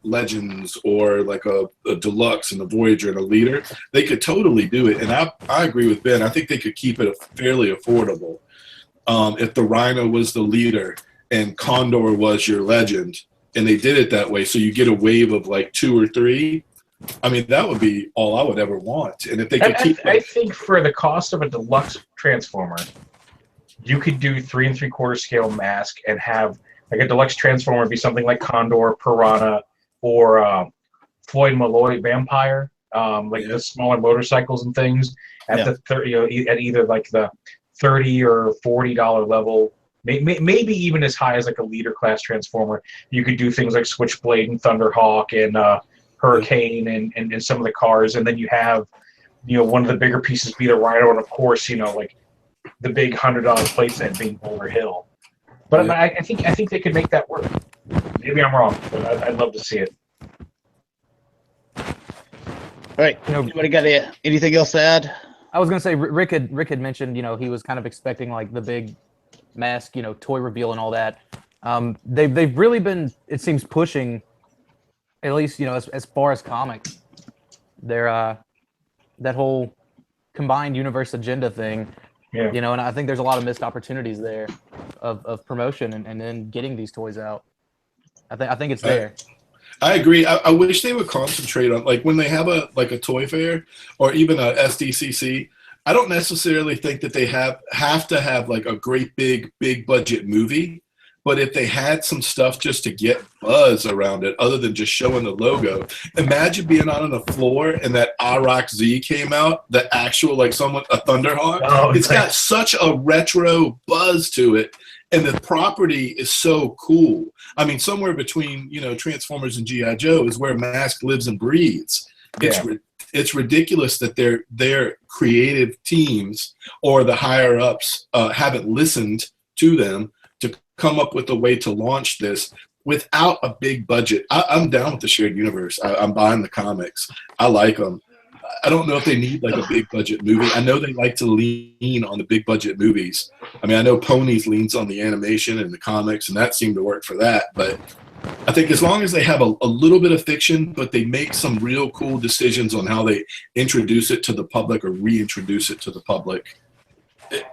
Legends or like a Deluxe and a Voyager and a Leader, they could totally do it. And I agree with Ben. I think they could keep it fairly affordable. If the Rhino was the Leader and Condor was your Legend, and they did it that way, so you get a wave of like 2 or 3. I mean, that would be all I would ever want. And if they could I think for the cost of a Deluxe Transformer, you could do 3 3/4 scale Mask and have like a Deluxe Transformer be something like Condor, Piranha, or Floyd Malloy Vampire, the smaller motorcycles and things at the 30, at either like the $30 or $40 level. Maybe even as high as like a Leader class Transformer. You could do things like Switchblade and Thunderhawk and Hurricane and some of the cars, and then you have, you know, one of the bigger pieces be the Rhino, and of course, you know, like the big $100 playset being Boulder Hill. But Yeah. I think they could make that work. Maybe I'm wrong, but I'd love to see it. All right. Anybody got anything else to add? I was gonna say Rick had mentioned, he was kind of expecting like the big mask, toy reveal and all that. They've really been, it seems, pushing, at least as far as comics. They're that whole combined universe agenda thing. Yeah. And I think there's a lot of missed opportunities there of promotion and then getting these toys out. I think it's there. I agree. I wish they would concentrate on, like, when they have a toy fair or even a SDCC. I don't necessarily think that they have to have like a great big budget movie, but if they had some stuff just to get buzz around it, other than just showing the logo. Imagine being on the floor and that Rock Z came out, the actual like a Thunderhawk. Oh, it's got such a retro buzz to it. And the property is so cool. I mean, somewhere between, Transformers and G.I. Joe is where Mask lives and breathes. It's ridiculous that their creative teams or the higher ups haven't listened to them to come up with a way to launch this without a big budget. I'm down with the shared universe. I'm buying the comics. I like them. I don't know if they need like a big budget movie. I know they like to lean on the big budget movies. I mean, I know Ponies leans on the animation and the comics, and that seemed to work for that. But I think as long as they have a little bit of fiction, but they make some real cool decisions on how they introduce it to the public or reintroduce it to the public,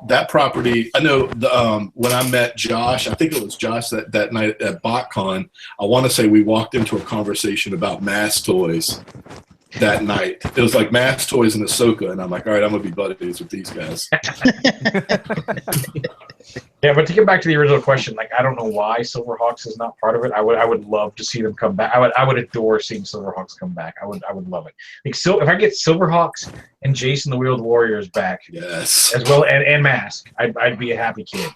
that property, I know when I met Josh, I think it was Josh that night at BotCon, I want to say we walked into a conversation about mass toys that night. It was like mass toys and Ahsoka, and I'm like, all right, I'm going to be buddies with these guys. Yeah, but to get back to the original question, like, I don't know why Silverhawks is not part of it. I would love to see them come back. I would adore seeing Silverhawks come back. I would love it. Like, so if I get Silverhawks and Jason the Wheeled Warriors back, yes, as well, and Mask, I'd be a happy kid.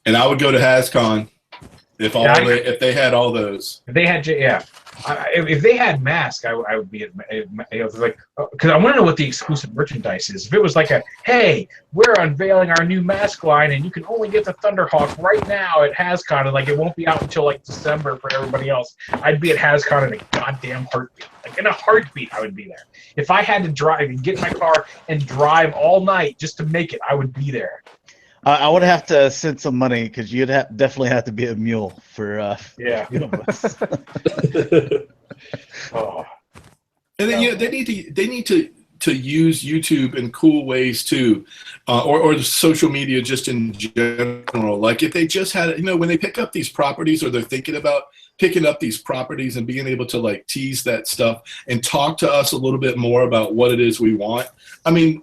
And I would go to HasCon if they had all those. If they had, if they had Mask, I would be like, because I want to know what the exclusive merchandise is. If it was like hey, we're unveiling our new Mask line, and you can only get the Thunderhawk right now at HasCon, and like it won't be out until like December for everybody else. I'd be at HasCon in a goddamn heartbeat. Like in a heartbeat, I would be there. If I had to drive and get in my car and drive all night just to make it, I would be there. I would have to send some money because you'd definitely have to be a mule for Oh. And then they need to use YouTube in cool ways too, or social media just in general. Like if they just had, when they pick up these properties or they're thinking about picking up these properties and being able to like tease that stuff and talk to us a little bit more about what it is we want. I mean,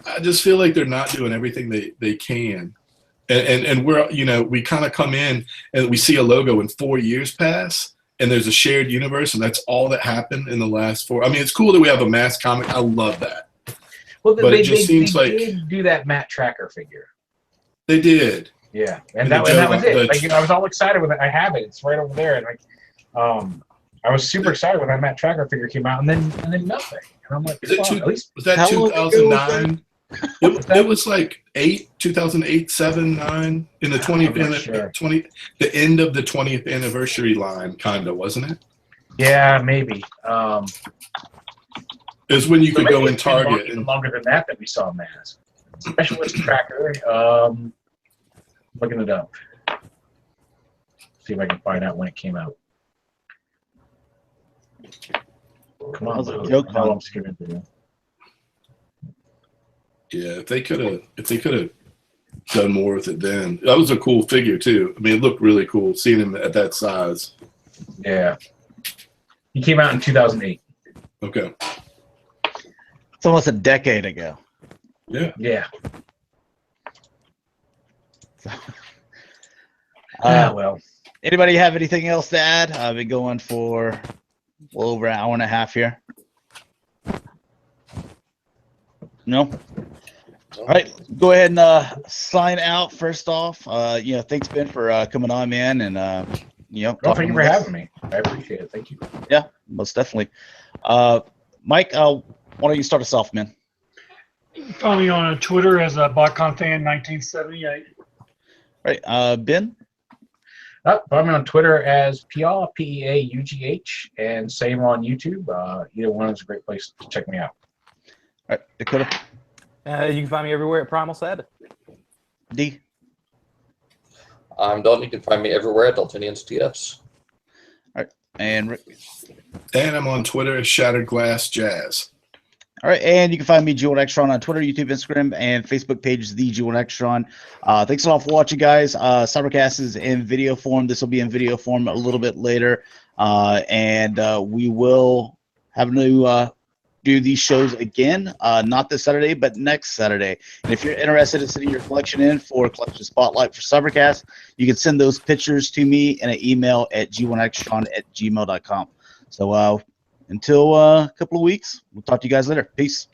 I just feel like they're not doing everything they can. And we're, we kind of come in and we see a logo and 4 years pass and there's a shared universe and that's all that happened in the last 4. I mean, it's cool that we have a mass comic. I love that. Well, but it just seems they like did do that Matt Tracker figure. They did. Yeah. And that was it. Like, I was all excited with it. I have it. It's right over there. And like, I was super excited when that Matt Tracker figure came out and then nothing. And I'm like, was that 2009? It was like 2008, 7, 9 in the 20th, the end of the 20th anniversary line, kind of, wasn't it? Yeah, maybe. It was when you could go in Target. Longer than that we saw Mask. Specialist Tracker. Looking it up. See if I can find out when it came out. Come on, I'm skipping through you. Yeah, if they could have done more with it then. That was a cool figure too. I mean, it looked really cool seeing him at that size. Yeah. He came out in 2008. Okay. It's almost a decade ago. Yeah. Yeah. Well. Anybody have anything else to add? I've been going for well over an hour and a half here. No? All right, go ahead and sign out first off. Thanks, Ben, for coming on, man, and thank you for having me. I appreciate it. Thank you. Yeah, most definitely. Mike, why don't you start us off, man? You can find me on Twitter as BotconFan1978. Right. Ben? Find me on Twitter as Peaugh, Peaugh, and same on YouTube. Either one is a great place to check me out. All right. Dakota? You can find me everywhere at PrimalSabbath. D? I'm Dalton. You can find me everywhere at Daltonians TFs. All right. And Rick? And I'm on Twitter, Shatrdglassjazz. All right, and you can find me, G1Xtron, on Twitter, YouTube, Instagram, and Facebook page, The G1Xtron. Thanks a lot for watching, guys. Cybercast is in video form. This will be in video form a little bit later, and we will have to do these shows again, not this Saturday, but next Saturday. And if you're interested in sending your collection in for Collection Spotlight for Cybercast, you can send those pictures to me in an email at g1xtron@gmail.com. So until a couple of weeks, we'll talk to you guys later. Peace.